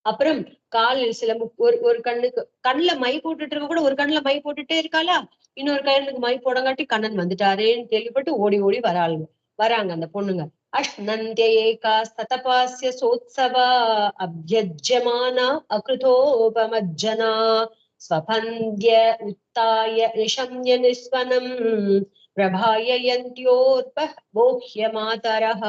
அப்புறம் காலில் சிலம்பு ஒரு கண்ணுல மை போட்டுட்டு இருக்க கூட ஒரு கண்ணுல மை போட்டுட்டே இருக்காளா, இன்னொரு கண்ணுக்கு மை போடங்காட்டி கண்ணன் வந்துட்டாரேன்னு கேள்விப்பட்டு ஓடி ஓடி வராங்க அந்த பொண்ணுங்க. அஷ்ணந்தியேகாஸ்தபாஸ்ய சோத்சவா அப்யஜ்யமானா அகிருதோபமஜ்ஜனா ஸ்வபந்த்ய உத்தாய நிஷம்ய நிஸ்வனம் பிரபாயயந்த்யோர்போஹ்ய மாதரஹ.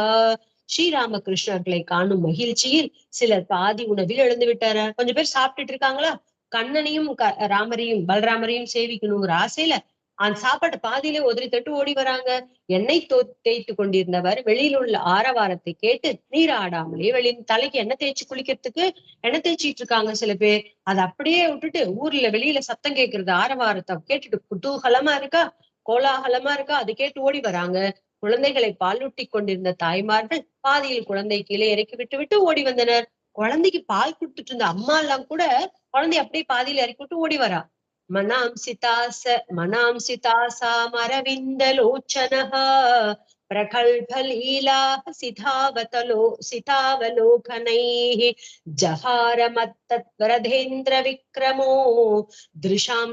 ஸ்ரீராமகிருஷ்ணர்களை காணும் மகிழ்ச்சியில் சிலர் பாதி உணவில் எழுந்து விட்டாரா. கொஞ்சம் பேர் சாப்பிட்டுட்டு இருக்காங்களா, கண்ணனையும் ராமரையும் பலராமரையும் சேவிக்கணுங்கிற ஆசையில அந்த சாப்பாட்டு பாதியிலே உதறி தட்டு ஓடி வராங்க. எண்ணெய் தேய்த்து கொண்டிருந்தவர் வெளியில் உள்ள ஆரவாரத்தை கேட்டு நீராடாமலே தலைக்கு எண்ணெய் தேய்ச்சி குளிக்கிறதுக்கு எண்ணெய் தேய்ச்சிட்டு இருக்காங்க சில பேர். அதை அப்படியே விட்டுட்டு ஊர்ல வெளியில சத்தம் கேட்கறது ஆரவாரத்தை கேட்டுட்டு குதூகலமா இருக்கா, கோலாகலமா இருக்கா, அதை கேட்டு ஓடி வராங்க. குழந்தைகளை பாலூட்டி கொண்டிருந்த தாய்மார்கள் பாதியில் குழந்தை கீழே இறக்கி விட்டு ஓடி வந்தனர். குழந்தைக்கு பால் கொடுத்துட்டு இருந்த அம்மா எல்லாம் கூட குழந்தை அப்படியே பாதியில இறக்கி விட்டு ஓடி வரா. மனாம்சிதாசா மரவிந்த லோச்சனஹ प्रकल्पलीलाः सितावलोकनैः जहारमत्तद्वरधेन्द्र विक्रमो दृशां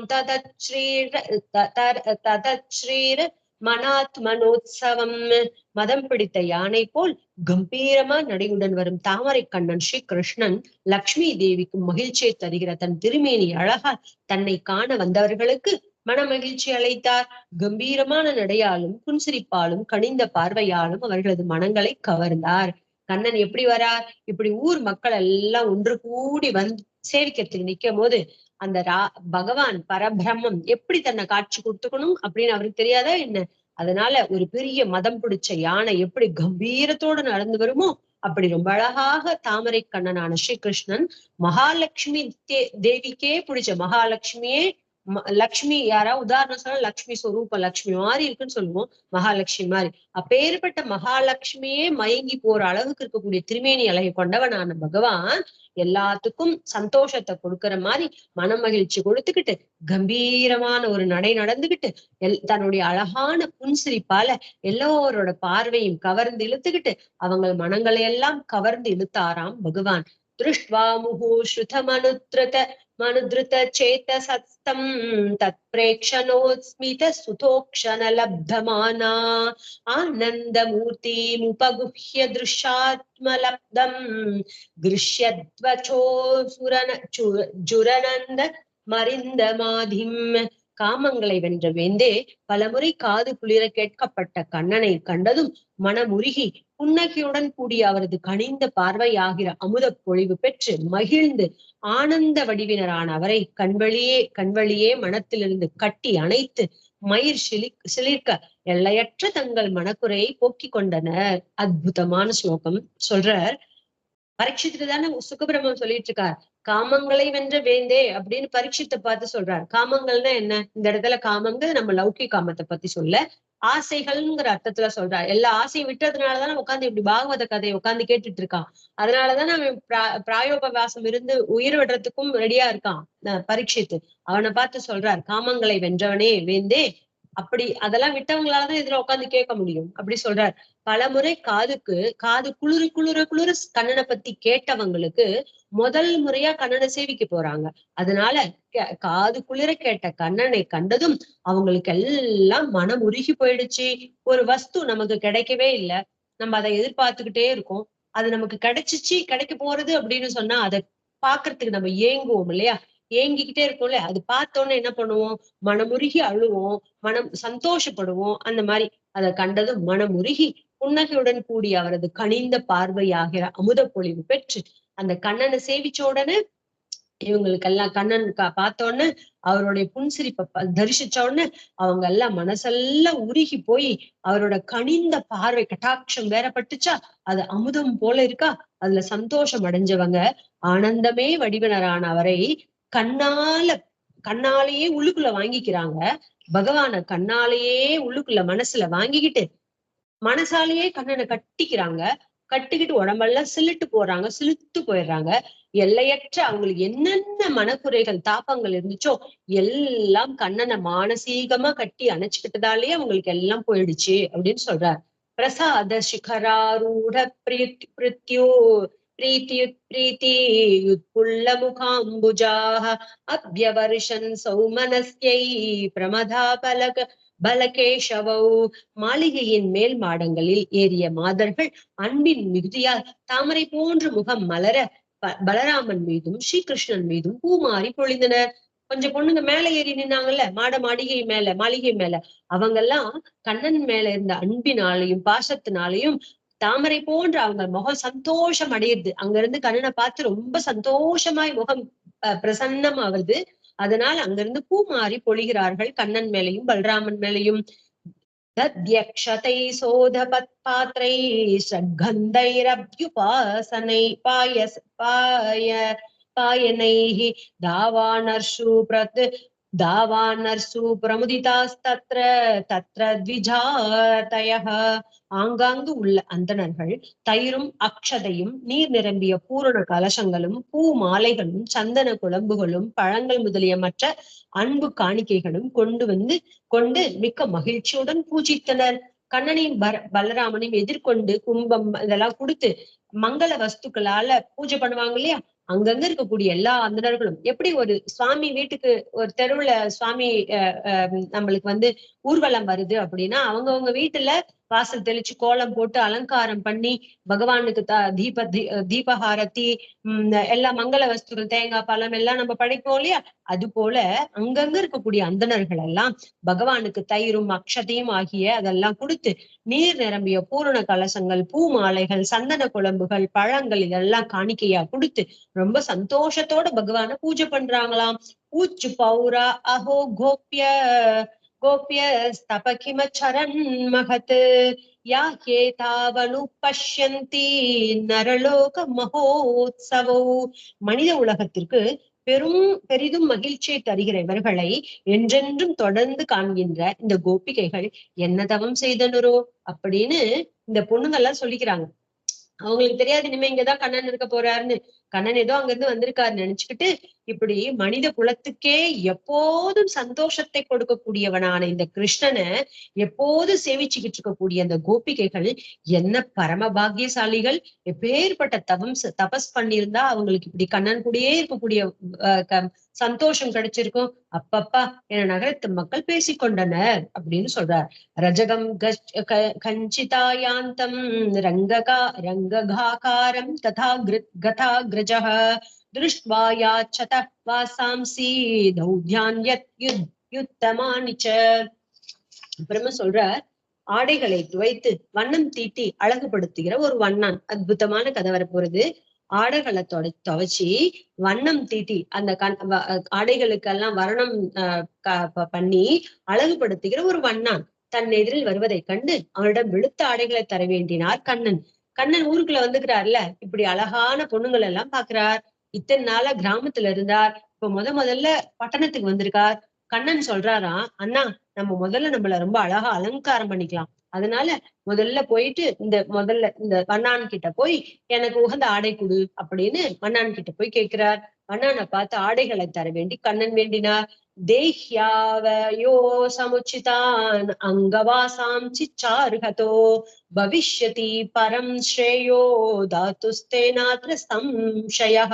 तदच्छ्रीर மனாத்மனோத்சவம். மதம் பிடித்த யானை போல் கம்பீரமா நடையுடன் வரும் தாமரை கண்ணன் ஸ்ரீ கிருஷ்ணன் லக்ஷ்மி தேவிக்கு மகிழ்ச்சியை தருகிற தன் திருமேனி அழகால் தன்னை காண வந்தவர்களுக்கு மன மகிழ்ச்சி அளித்தார். கம்பீரமான நடையாலும் புன்சிரிப்பாலும் கனிந்த பார்வையாலும் அவர்களது மனங்களை கவர்ந்தார். கண்ணன் எப்படி வரார்? இப்படி ஊர் மக்கள் எல்லாம் ஒன்று கூடி வந்து சேவிக்கிறதுக்கு நிக்கும் போது அந்த பகவான் பரபிரம்மம் எப்படி தன்னை காட்சி கொடுத்துக்கணும் அப்படின்னு அவருக்கு தெரியாதா என்ன? அதனால ஒரு பெரிய மதம் பிடிச்ச யானை எப்படி கம்பீரத்தோடு நடந்து வருமோ அப்படி ரொம்ப அழகாக தாமரை கண்ணனான ஸ்ரீகிருஷ்ணன் மகாலட்சுமி தேவிக்கே பிடிச்ச மகாலட்சுமியே லக்ஷ்மி யாரா உதாரணம் சொன்னா லக்ஷ்மி ஸ்வரூப லக்ஷ்மி மாதிரி இருக்குன்னு சொல்லுவோம், மகாலட்சுமி மாதிரி. அப்பேற்பட்ட மகாலட்சுமியே மயங்கி போற அளவுக்கு இருக்கக்கூடிய திருமேனி அழகை கொண்டவனான பகவான் எல்லாத்துக்கும் சந்தோஷத்தை கொடுக்கிற மாதிரி மன மகிழ்ச்சி கொடுத்துக்கிட்டு கம்பீரமான ஒரு நடை நடந்துகிட்டு தன்னுடைய அழகான புன்சிரிப்பால எல்லோரோட பார்வையும் கவர்ந்து இழுத்துக்கிட்டு அவங்க மனங்களை எல்லாம் கவர்ந்து இழுத்தாராம் பகவான். திருஷ்ட்வா முஹு மனுத்ருத சேதசஸ்தம் தத் பிரேக்ஷணோஸ்மித சுதோக்ஷண லப்தமானா ஆனந்தமூர்த்தி முபகுஹ்ய திருஷ்யாத்மலப்தம் கிருஷ்யத்வச்சோ ஜுரனந்த மரிந்தமாதிம். காமங்களை வென்ற வேந்தே பலமுறை காது குளிர கேட்கப்பட்ட கண்ணனை கண்டதும் மனமுருகி புன்னகையுடன் கூடிய அவரது கனிந்த பார்வையாகிற அமுத பொழிவு பெற்று மகிழ்ந்து ஆனந்த வடிவினரான அவரை கண்வழியே மனத்திலிருந்து கட்டி அணைத்து மயிர் சிலிர்க்க எல்லையற்ற தங்கள் மனக்குறையை போக்கிக் கொண்டனர். அற்புதமான ஸ்லோகம் சொல்றார். பரீட்சித்து தானே சுகபிரம்மம் சொல்லிட்டு இருக்கார், காமங்களை வென்ற வேந்தே அப்படின்னு பரீட்சித்தை பார்த்து சொல்றார். காமங்கள்னா என்ன? இந்த இடத்துல காமங்கிறது நம்ம லௌகிக காமத்தை பத்தி சொல்ல, ஆசைகள்ங்கிற அர்த்தத்துல சொல்றார். எல்லா ஆசையும் விட்டதுனாலதான் உட்காந்து இப்படி பாகவத கதையை உட்காந்து கேட்டுட்டு இருக்கான். அதனாலதான் அவன் பிராயோபவாசம் இருந்து உயிர் விடுறதுக்கும் ரெடியா இருக்கான் பரீட்சித்து. அவனை பார்த்து சொல்றார், காமங்களை வென்றவனே வேந்தே. அப்படி அதெல்லாம் விட்டவங்களாலதான் இதுல உட்காந்து கேட்க முடியும் அப்படி சொல்றார். பலமுறை காது குளிர கண்ணனை பத்தி கேட்டவங்களுக்கு முதல் முறையா கண்ணனை சேவிக்க போறாங்க. அதனால காது குளிர கேட்ட கண்ணனை கண்டதும் அவங்களுக்கு எல்லாம் மனம் உருகி போயிடுச்சு. ஒரு வஸ்து நமக்கு கிடைக்கவே இல்லை, நம்ம அதை எதிர்பார்த்துக்கிட்டே இருக்கோம். அது நமக்கு கிடைக்க போறது அப்படின்னு சொன்னா அதை பாக்குறதுக்கு நம்ம ஏங்குவோம் இல்லையா? ஏங்கிக்கிட்டே இருக்கோம்ல, அது பார்த்தோன்னே என்ன பண்ணுவோம்? மனமுருகி அழுவோம், மனம் சந்தோஷப்படுவோம். அந்த மாதிரி அதை கண்டதும் மனமுருகி புன்னகையுடன் கூடிய அவரது கனிந்த பார்வையாகிற அமுத பொழிவு பெற்று அந்த கண்ணனை சேவிச்ச உடனே இவங்களுக்கெல்லாம் கண்ணன் பார்த்தோன்னு அவருடைய புன்சிரிப்பை தரிசிச்ச உடனே அவங்க எல்லாம் மனசெல்லாம் உருகி போய் அவரோட கனிந்த பார்வை கட்டாட்சம் வேற பட்டுச்சா, அது அமுதம் போல இருக்கா. அதுல சந்தோஷம் அடைஞ்சவங்க ஆனந்தமே வடிவினரான அவரை கண்ணாலேயே உள்ளுக்குள்ள வாங்கிக்கிறாங்க. பகவான கண்ணாலேயே உள்ளுக்குள்ள மனசுல வாங்கிக்கிட்டு மனசாலேயே கண்ணனை கட்டிக்கிட்டு உடம்பெல்லாம் சிலிர்த்து போயிடுறாங்க. எல்லையற்ற அவங்களுக்கு என்னென்ன மனக்குறைகள் தாபங்கள் இருந்துச்சோ எல்லாம் கண்ணனை மானசீகமா கட்டி அணைச்சுக்கிட்டதாலேயே அவங்களுக்கு எல்லாம் போயிடுச்சு அப்படின்னு சொல்றார். பிரசாத சிகராரூட प्रीत्युत्पुल्लमुखाम्बुजाः अभ्यवर्षन् सौमनस्यै பிரமதா பலகேஷவௌ. மாளிகையின் மேல் மாடங்களில் ஏறிய மாதர்கள் அன்பின் மிகுதியால் தாமரை போன்று முகம் மலர பலராமன் மீதும் ஸ்ரீகிருஷ்ணன் மீதும் பூமாறி பொழிந்தனர். கொஞ்சம் பொண்ணுங்க மேல ஏறி நின்னாங்கல்ல, மாளிகை மேல அவங்க எல்லாம் கண்ணன் மேல இருந்த அன்பினாலையும் பாசத்தினாலையும் தாமரை போன்ற அவங்க முகம் சந்தோஷம் அடையுது. அங்க இருந்து கண்ணனை பார்த்து ரொம்ப சந்தோஷமாய் முகம் பிரசன்னமாவது. அதனால் அங்கிருந்து பூ மாறி பொழிகிறார்கள் கண்ணன் மேலையும் பலராமன் மேலையும். தத்யக்ஷதை சோதபத் பாத்ரை ஸ்ரக்கந்தைரப்யுபாசனை பாயனைஹி தாவானர்ஷு பிரமுதிதாஸ்தத்ர த்விஜாதயஹ. ஆங்காங்கு உள்ள அந்தணர்கள் தயிரும் அக்ஷதையும் நீர் நிரம்பிய பூரண கலசங்களும் பூ மாலைகளும் சந்தன குழம்புகளும் பழங்கள் முதலிய மற்ற அன்பு காணிக்கைகளும் கொண்டு மிக்க மகிழ்ச்சியுடன் பூஜித்தனர். கண்ணனையும் பலராமனையும் எதிர்கொண்டு கும்பம் இதெல்லாம் கொடுத்து மங்கள வஸ்துக்களால பூஜை பண்ணுவாங்க இல்லையா? அங்கங்க இருக்கக்கூடிய எல்லா அந்தணர்களும் எப்படி ஒரு சுவாமி வீட்டுக்கு ஒரு தெருவுல சுவாமி நம்மளுக்கு வந்து ஊர்வலம் வருது அப்படின்னா அவங்கவுங்க வீட்டுல வாசல் தெளிச்சு கோலம் போட்டு அலங்காரம் பண்ணி பகவானுக்கு தீபஹாரத்தி எல்லா மங்கள வஸ்துகள் தேங்காய் பழம் எல்லாம் நம்ம படைப்போம் இல்லையா? அது போல அங்கங்க இருக்கக்கூடிய அந்தணர்கள் எல்லாம் பகவானுக்கு தயிரும் அக்ஷதையும் ஆகிய அதெல்லாம் கொடுத்து நீர் நிரம்பிய பூரண கலசங்கள், பூ மாலைகள், சந்தன குழம்புகள், பழங்கள் இதெல்லாம் காணிக்கையா கொடுத்து ரொம்ப சந்தோஷத்தோட பகவான பூஜை பண்றாங்களாம். பூச்சு பௌரா அஹோ கோப்ய கோப்ய ஸ்தபகிம சரண் மகத் யா கேதாவனு பஷ்யந்தி நரலோக மகோத்சவோ. மனித உலகத்திற்கு பெரிதும் மகிழ்ச்சியை தருகிற இவர்களை என்றென்றும் தொடர்ந்து காண்கின்ற இந்த கோபிகைகள் என்ன தவம் செய்தனரோ அப்படின்னு இந்த பொண்ணுங்கெல்லாம் சொல்லிக்கிறாங்க. அவங்களுக்கு தெரியாது இனிமே இங்கதான் கண்ணன் இருக்க போறாருன்னு. கண்ணன் ஏதோ அங்கிருந்து வந்திருக்காருன்னு நினைச்சுக்கிட்டு இப்படி மனித குலத்துக்கே எப்போதும் சந்தோஷத்தை கொடுக்கக்கூடியவனான இந்த கிருஷ்ணனை எப்போதும் சேவிச்சுக்கிட்டு இருக்கக்கூடிய அந்த கோபிகைகள் என்ன பரம பாக்கியசாலிகள். எப்பேற்பட்ட தபஸ் பண்ணியிருந்தா அவங்களுக்கு இப்படி கண்ணன் கூடயே இருக்கக்கூடிய சந்தோஷம் கிடைச்சிருக்கும். அப்பப்பா என நகரத்து மக்கள் பேசிக்கொண்டனர் அப்படின்னு சொல்றார். ரஜகம் கஞ்சிதாயாந்தம் ரங்ககாரம் கதா கிரஜः திருஷ்ட்வா யாச்சத வாசாம்சி தௌத்யான்யுத்தமானி ச. அப்புறமா சொல்றார், ஆடைகளை துவைத்து வண்ணம் தீட்டி அழகுபடுத்துகிற ஒரு வண்ணான். அற்புதமான கதை வரப்போறது. ஆடைகளை துவைச்சி வண்ணம் தீட்டி அந்த ஆடைகளுக்கெல்லாம் வர்ணம் பண்ணி அழகுபடுத்துகிற ஒரு வண்ணான் தன் எதிரில் வருவதை கண்டு அவனிடம் வெளுத்த ஆடைகளை தர வேண்டினார் கண்ணன். கண்ணன் ஊருக்குள்ள வந்துக்கிறார்ல, இப்படி அழகான பொண்ணுங்கள் எல்லாம் பாக்குறார். இத்தனை நாளா கிராமத்துல இருந்தார், இப்ப முதல்ல பட்டணத்துக்கு வந்திருக்கார். கண்ணன் சொல்றாராம், அண்ணா நம்ம முதல்ல நம்மள ரொம்ப அழகா அலங்காரம் பண்ணிக்கலாம். அதனால முதல்ல போயிட்டு இந்த வண்ணான் கிட்ட போய் எனக்கு உகந்த ஆடை கொடு அப்படின்னு வண்ணான் கிட்ட போய் கேட்கிறார். வண்ணானை பார்த்து ஆடைகளை தர வேண்டி கண்ணன் வேண்டினார். தேஹ்யாவயோ சமுச்சிதான் அங்கவாசாம் சிச்சார்ஹதோ பவிஷ்யதி பரம் ஸ்ரேயோ தாத்துஸ்தேனாத்ர சம்சயः.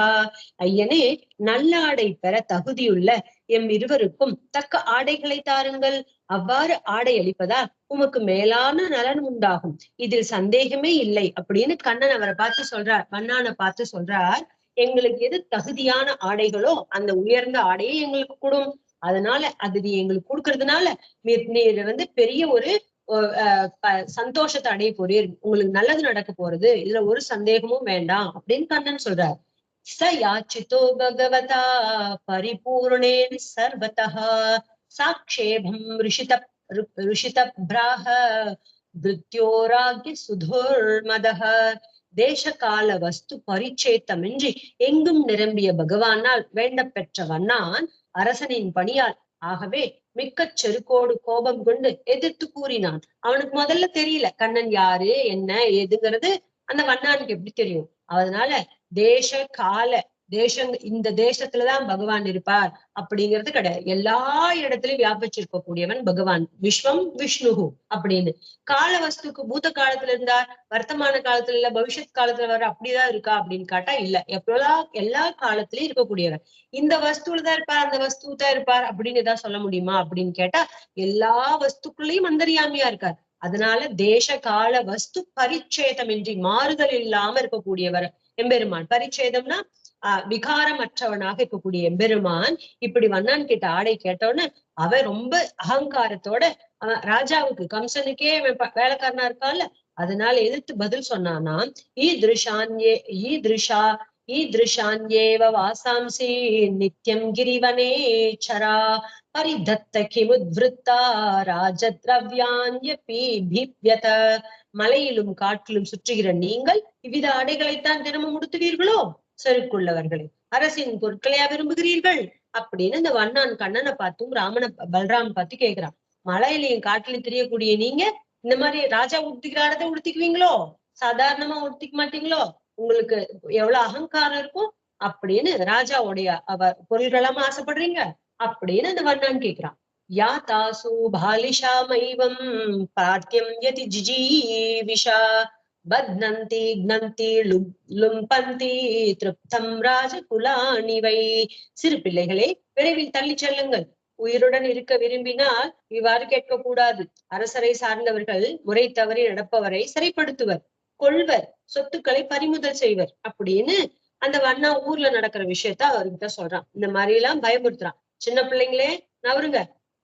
ஐயனே, நல்ல ஆடை பெற தகுதியுள்ள எம் இருவருக்கும் தக்க ஆடைகளை தாருங்கள். அவ்வாறு ஆடை அளிப்பதால் உமக்கு மேலான நலன் உண்டாகும், இதில் சந்தேகமே இல்லை அப்படின்னு கண்ணன் அவரை பார்த்து சொல்றார். வண்ணானை பார்த்து சொல்றார், எங்களுக்கு எது தகுதியான ஆடைகளோ அந்த உயர்ந்த ஆடையை எங்களுக்கு கொடும். அதனால அது நீ எங்களுக்கு கொடுக்கறதுனால நீர் வந்து பெரிய ஒரு சந்தோஷத்தை அடைய போறீர், உங்களுக்கு நல்லது நடக்க போறது, இதுல ஒரு சந்தேகமும் வேண்டாம் அப்படின்னு கண்ணன் சொல்றார். ச யாச்சிதோ பகவதா பரிபூர்ணேன் சர்வதः சாக்ஷேபம் ரிஷித பிராஹ பிருத்யோராக்ய சுதுர்மதः. தேச கால வஸ்து பரிச்சேத்தமின்றி எங்கும் நிரம்பிய பகவானால் வேண்ட பெற்ற வண்ணான் அரசனின் பணியால் ஆகவே மிக்க செருக்கோடு கோபம் கொண்டு எதிர்த்து கூறினான். அவனுக்கு முதல்ல தெரியல கண்ணன் யாரு என்ன ஏதுங்கிறது அந்த வண்ணானுக்கு எப்படி தெரியும். அதனால தேச கால இந்த தேசத்துலதான் பகவான் இருப்பார் அப்படிங்கிறது கிடையாது. எல்லா இடத்துலயும் வியாபிச்சிருக்கக்கூடியவன் பகவான். விஸ்வம் விஷ்ணுகு அப்படின்னு. கால வஸ்துக்கு பூத்த காலத்துல இருந்தார், வர்த்தமான காலத்துல இல்ல, பவிஷ்யத் காலத்துல வர அப்படிதான் இருக்கா அப்படின்னு காட்டா இல்ல. எப்போதான் எல்லா காலத்திலயும் இருக்கக்கூடியவர். இந்த வஸ்துலதான் இருப்பார் அந்த வஸ்து தான் இருப்பார் அப்படின்னு ஏதாவது சொல்ல முடியுமா அப்படின்னு கேட்டா எல்லா வஸ்துக்குள்ளயும் அந்தர்யாமியா இருக்கார். அதனால தேச கால வஸ்து பரிச்சேதமின்றி மாறுதல் இல்லாம இருக்கக்கூடியவர் எம்பெருமான். பரிச்சேதம்னா விகாரமற்றவனாக இருக்கக்கூடிய எம்பெருமான் இப்படி வண்ணான் கிட்ட ஆடை கேட்டோன்னு அவன் ரொம்ப அகங்காரத்தோட ராஜாவுக்கு கம்சனுக்கே வேலைக்காரனா இருக்கான்ல, அதனால எதிர்த்து பதில் சொன்னானா, ஈதிருஷான்யேவ வாசாம்சி நித்யம் கிரிவனே சரா பரிதத்த கிமுத்விருத்தா ராஜத்ரவ்யான்யபி பிப்யத. மலையிலும் காட்டிலும் சுற்றுகிற நீங்கள் இவ்வித ஆடைகளைத்தான் தினமும் உடுத்துவீர்களோ? செருக்குள்ளவர்களே, அரசின் பொருட்களையா விரும்புகிறீர்கள் அப்படின்னு இந்த வண்ணான் கண்ணனை பார்த்தும் பல்ராம் பார்த்து கேட்கிறான். மலையிலையும் காட்டிலையும் தெரியக்கூடிய நீங்க இந்த மாதிரி ராஜா உடுத்திக்கிறாரதை உடுத்திக்குவீங்களோ? சாதாரணமா உடுத்திக்க மாட்டீங்களோ? உங்களுக்கு எவ்வளவு அகங்காரம் இருக்கும் அப்படின்னு ராஜாவுடைய பொருள்களாம ஆசைப்படுறீங்க அப்படின்னு அந்த வண்ணான் கேட்கிறான். யாதாசு பாலிஷாமைவம் பிரார்த்தியம் யதி ஜிஜீவிஷா பத்னந்தி க்னந்தி லும்பந்தி திருப்தம் ராஜகுலானிவை. சிறு பிள்ளைகளே, விரைவில் தள்ளி செல்லுங்கள். உயிருடன் இருக்க விரும்பினால் இவ்வாறு கேட்கக்கூடாது. அரசரை சார்ந்தவர்கள் முறை தவறி நடப்பவரை சிறைப்படுத்துவர், கொள்வர், சொத்துக்களை பறிமுதல் செய்வர் அப்படின்னு அந்த அண்ணா ஊர்ல நடக்கிற விஷயத்த அவர்கிட்ட சொல்றான். இந்த மாதிரி எல்லாம் பயமுறுத்துறான். சின்ன பிள்ளைங்களே நவருங்க,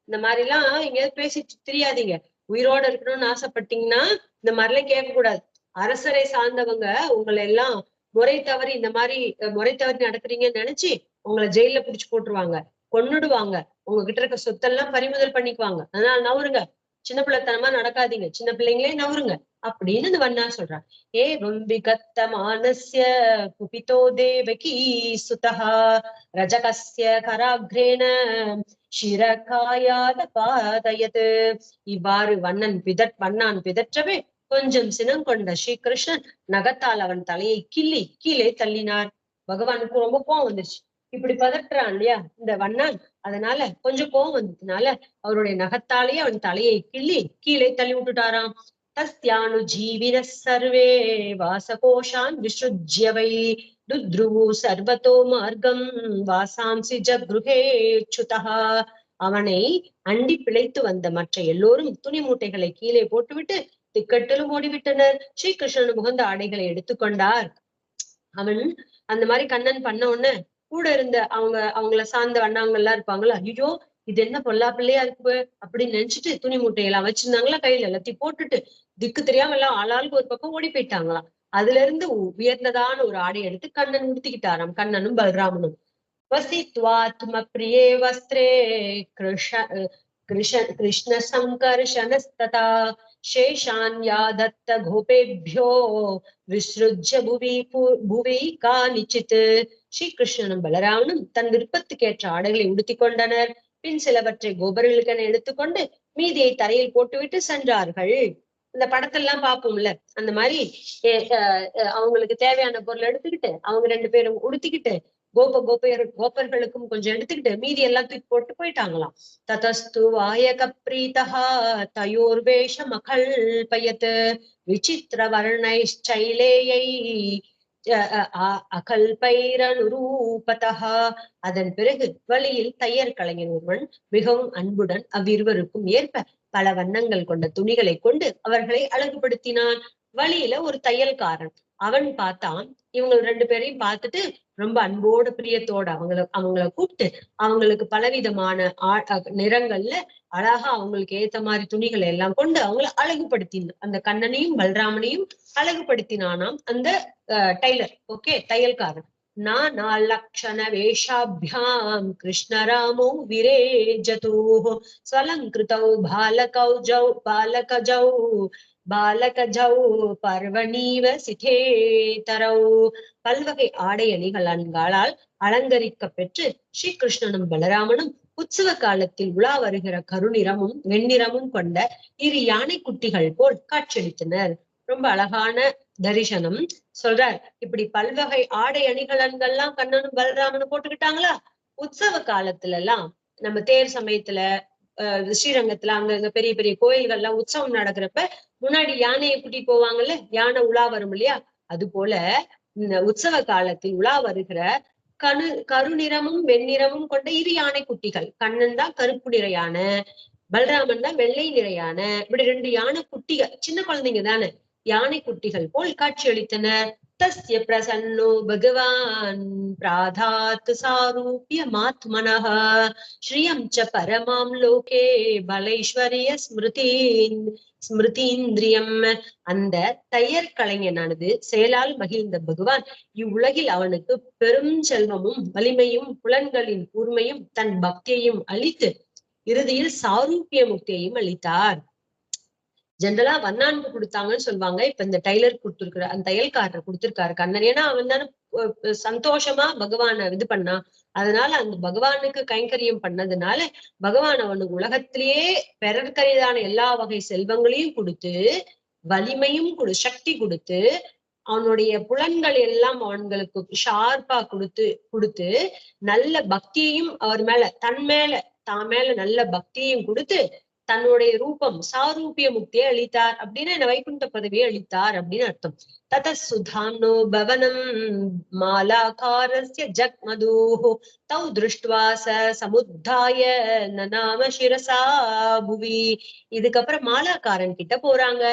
இந்த மாதிரி எல்லாம் எங்கேயாவது பேசிட்டு தெரியாதீங்க. உயிரோட இருக்கணும்னு ஆசைப்பட்டீங்கன்னா இந்த மாதிரி எல்லாம் கேட்க கூடாது. அரசரை சார்ந்தவங்க உங்களை எல்லாம் முறை தவறி இந்த மாதிரி முறை தவறி நடக்கிறீங்கன்னு நினைச்சு உங்களை ஜெயில புடிச்சு போட்டுருவாங்க, கொன்னுடுவாங்க, உங்ககிட்ட இருக்க சொத்தெல்லாம் பறிமுதல் பண்ணிக்குவாங்க. அதனால நவருங்க, சின்ன பிள்ளைத்தனமா நடக்காதீங்க, சின்ன பிள்ளைங்களே நவருங்க அப்படின்னு இந்த வண்ணா சொல்றான். ஏவம் விகத்தமானஸ்ய குபிதோ தேவகி சுதஹா ரஜகஸ்ய கராக்ரேன ஷிரகாயாத பாதயது. இவ்வாறு வண்ணான் பிதற்றவே கொஞ்சம் சினம் கொண்ட ஸ்ரீகிருஷ்ணன் நகத்தால் அவன் தலையை கிள்ளி கீழே தள்ளினார். பகவானுக்கு ரொம்ப கோவம் வந்துருச்சு. இப்படி பதற்றான் இல்லையா இந்த வண்ணான், அதனால கொஞ்சம் கோவம் வந்ததுனால அவருடைய நகத்தாலேயே அவன் தலையை கிள்ளி கீழே தள்ளி விட்டுட்டாராம். தஸ்யானு ஜீவின சர்வே வாசகோஷான் விசுஜ்யவை துத்ருவு சர்வதோ மார்க்கம் வாசாம்சி ஜக்ருஹேச்சுதா. அவனை அண்டி பிழைத்து வந்த மற்ற எல்லோரும் துணி மூட்டைகளை கீழே போட்டுவிட்டு திக்கட்டிலும் ஓடிவிட்டனர். ஸ்ரீகிருஷ்ணன் முகந்த ஆடைகளை எடுத்துக்கொண்டார். அவன் அந்த மாதிரி கண்ணன் பண்ண உடனே கூட இருந்த அவங்கள சார்ந்த அண்ணாங்க எல்லாம் இருப்பாங்களா, ஐயோ இது என்ன பொல்லா பிள்ளையா இருக்கு அப்படின்னு நினைச்சிட்டு துணி மூட்டையெல்லாம் வச்சிருந்தாங்களா, கையில எல்லாத்தையும் போட்டுட்டு திக்கு தெரியாம எல்லாம் ஆளாளுக்கு ஒரு பக்கம் ஓடி போயிட்டாங்களாம். அதுல இருந்து உயர்ந்ததான ஒரு ஆடை எடுத்து கண்ணன் உடுத்திக்கிட்டாராம், கண்ணனும் பலராமனும். வசித்வாத்ம பிரியே வஸ்திரே கிருஷ்ண சங்கர்ஷனஸ்ததா சேஷான்யா தத்த கோபேபியோ விஸ்ருஜ்ய புவி கானிச்சித். ஸ்ரீகிருஷ்ணனும் பலராமனும் தன் விருப்பத்துக்கேற்ற ஆடைகளை உடுத்தி கொண்டனர். பின் சிலவற்றை கோபர்களுக்கென எடுத்துக்கொண்டு மீதியை தரையில் போட்டுவிட்டு சென்றார்கள். இந்த படத்தெல்லாம் பார்ப்போம்ல, அந்த மாதிரி அவங்களுக்கு தேவையான பொருள் எடுத்துக்கிட்டு அவங்க 2 பேரும் உடுத்திக்கிட்டு கோபர்களுக்கும் கொஞ்சம் எடுத்துக்கிட்டு மீதி எல்லாம் தூக்கி போட்டு போயிட்டாங்களாம். ததஸ்து வாயக பிரீதா தயோர்வேஷ மகல்பயத் விசித்திர வர்ணைச்சைலேயை அகல்பைரனுரூபதா. அதன் பிறகு வழியில் தையர் கலைஞர் ஒருவன் மிகவும் அன்புடன் அவ்விருவருக்கும் ஏற்ப பல வண்ணங்கள் கொண்ட துணிகளை கொண்டு அவர்களை அழகுபடுத்தினான். வழியில ஒரு தையல்காரன் அவன் பார்த்தான். இவங்க 2 பேரையும் பார்த்துட்டு ரொம்ப அன்போட பிரியத்தோட அவங்கள கூப்பிட்டு அவங்களுக்கு பலவிதமான நிறங்கள்ல அழகா அவங்களுக்கு ஏத்த மாதிரி துணிகளை எல்லாம் கொண்டு அவங்கள அழகுபடுத்தின. அந்த கண்ணனையும் பலராமனையும் அழகுபடுத்தினானாம் அந்த டைலர், ஓகே, தையல்காரன். நாலக்ஷண வேஷாபியாம் கிருஷ்ணராமோ விரேஜதோ ஸ்வலங்கிருதௌ பாலகஜௌ பர்வணீவ சிதேதரௌ. பல்வகை ஆடை அணிகளால் அலங்கரிக்க பெற்று ஸ்ரீகிருஷ்ணனும் பலராமனும் உற்சவ காலத்தில் உலா வருகிற கருநிறமும் வெண்ணிறமும் கொண்ட 2 யானை குட்டிகள் போல் காட்சியளித்தனர். ரொம்ப அழகான தரிசனம் சொல்றார். இப்படி பல்வகை ஆடை அணிகலன்கள்லாம் கண்ணனும் பலராமனும் போட்டுக்கிட்டாங்களா. உற்சவ காலத்துல எல்லாம் நம்ம தேர் சமயத்துல ஸ்ரீரங்கத்துல அங்க பெரிய பெரிய கோயில்கள்லாம் உற்சவம் நடக்கிறப்ப முன்னாடி யானையை கூட்டிட்டு போவாங்கல்ல, யானை உலா வரும் இல்லையா, அது போல இந்த உற்சவ காலத்தில் உலா வருகிற கருநிறமும் வெண்ணிறமும் கொண்ட 2 யானை குட்டிகள். கண்ணன் தான் கருப்பு நிற யானை, பலராமன் தான் வெள்ளை நிற யானை. இப்படி 2 யானை குட்டிகள், சின்ன குழந்தைங்க தானே, யானை குட்டிகள் போல் காட்சியளித்தனர். தஸ்ய பிரசன்னோ பகவான் பிராதாத் சாரூப்ய மாத்மனஹ ஸ்ரீயம் ச பரமாம் லோகே பலைஸ்வரிய ஸ்மிருதீந்திரியம். அந்த தையர் கலைஞனானது செயலால் மகிழ்ந்த பகவான் இவ்வுலகில் அவனுக்கு பெரும் செல்வமும் வலிமையும் புலன்களின் கூர்மையும் தன் பக்தியையும் அளித்து இறுதியில் சாரூபிய முக்தியையும் அளித்தார். ஜென்ரலா வண்ணான்பு கொடுத்தாங்கன்னு சொல்லுவாங்க. இப்ப இந்த டைலர் கொடுத்திருக்கிற அந்த தையல்காரர் கொடுத்திருக்காரு கண்ணன். ஏன்னா அவன் தானே சந்தோஷமா பகவான இது பண்ணா. அதனால அந்த பகவானுக்கு கைங்கரியம் பண்ணதுனால பகவான் அவனுக்கு உலகத்திலேயே பிறர்க்கரிதான எல்லா வகை செல்வங்களையும் கொடுத்து வலிமையும் சக்தி கொடுத்து அவனுடைய புலன்கள் எல்லாம் அவன்களுக்கு ஷார்ப்பா கொடுத்து நல்ல பக்தியையும் அவர் மேல தன் மேல தான் மேல நல்ல பக்தியையும் கொடுத்து தன்னுடைய ரூபம் சாரூபிய முக்தியை அளித்தார் அப்படின்னா என்ன வைகுண்ட பதவியை அளித்தார் அப்படின்னு அர்த்தம். தத சுதாம்னோ பவனம் மாலாகாரஸ்ய ஜக்மதூஹு தௌ திருஷ்டுவா சமுத்தாய நநாம சிரசா புவி. இதுக்கப்புறம் மாலாக்காரன் கிட்ட போறாங்க.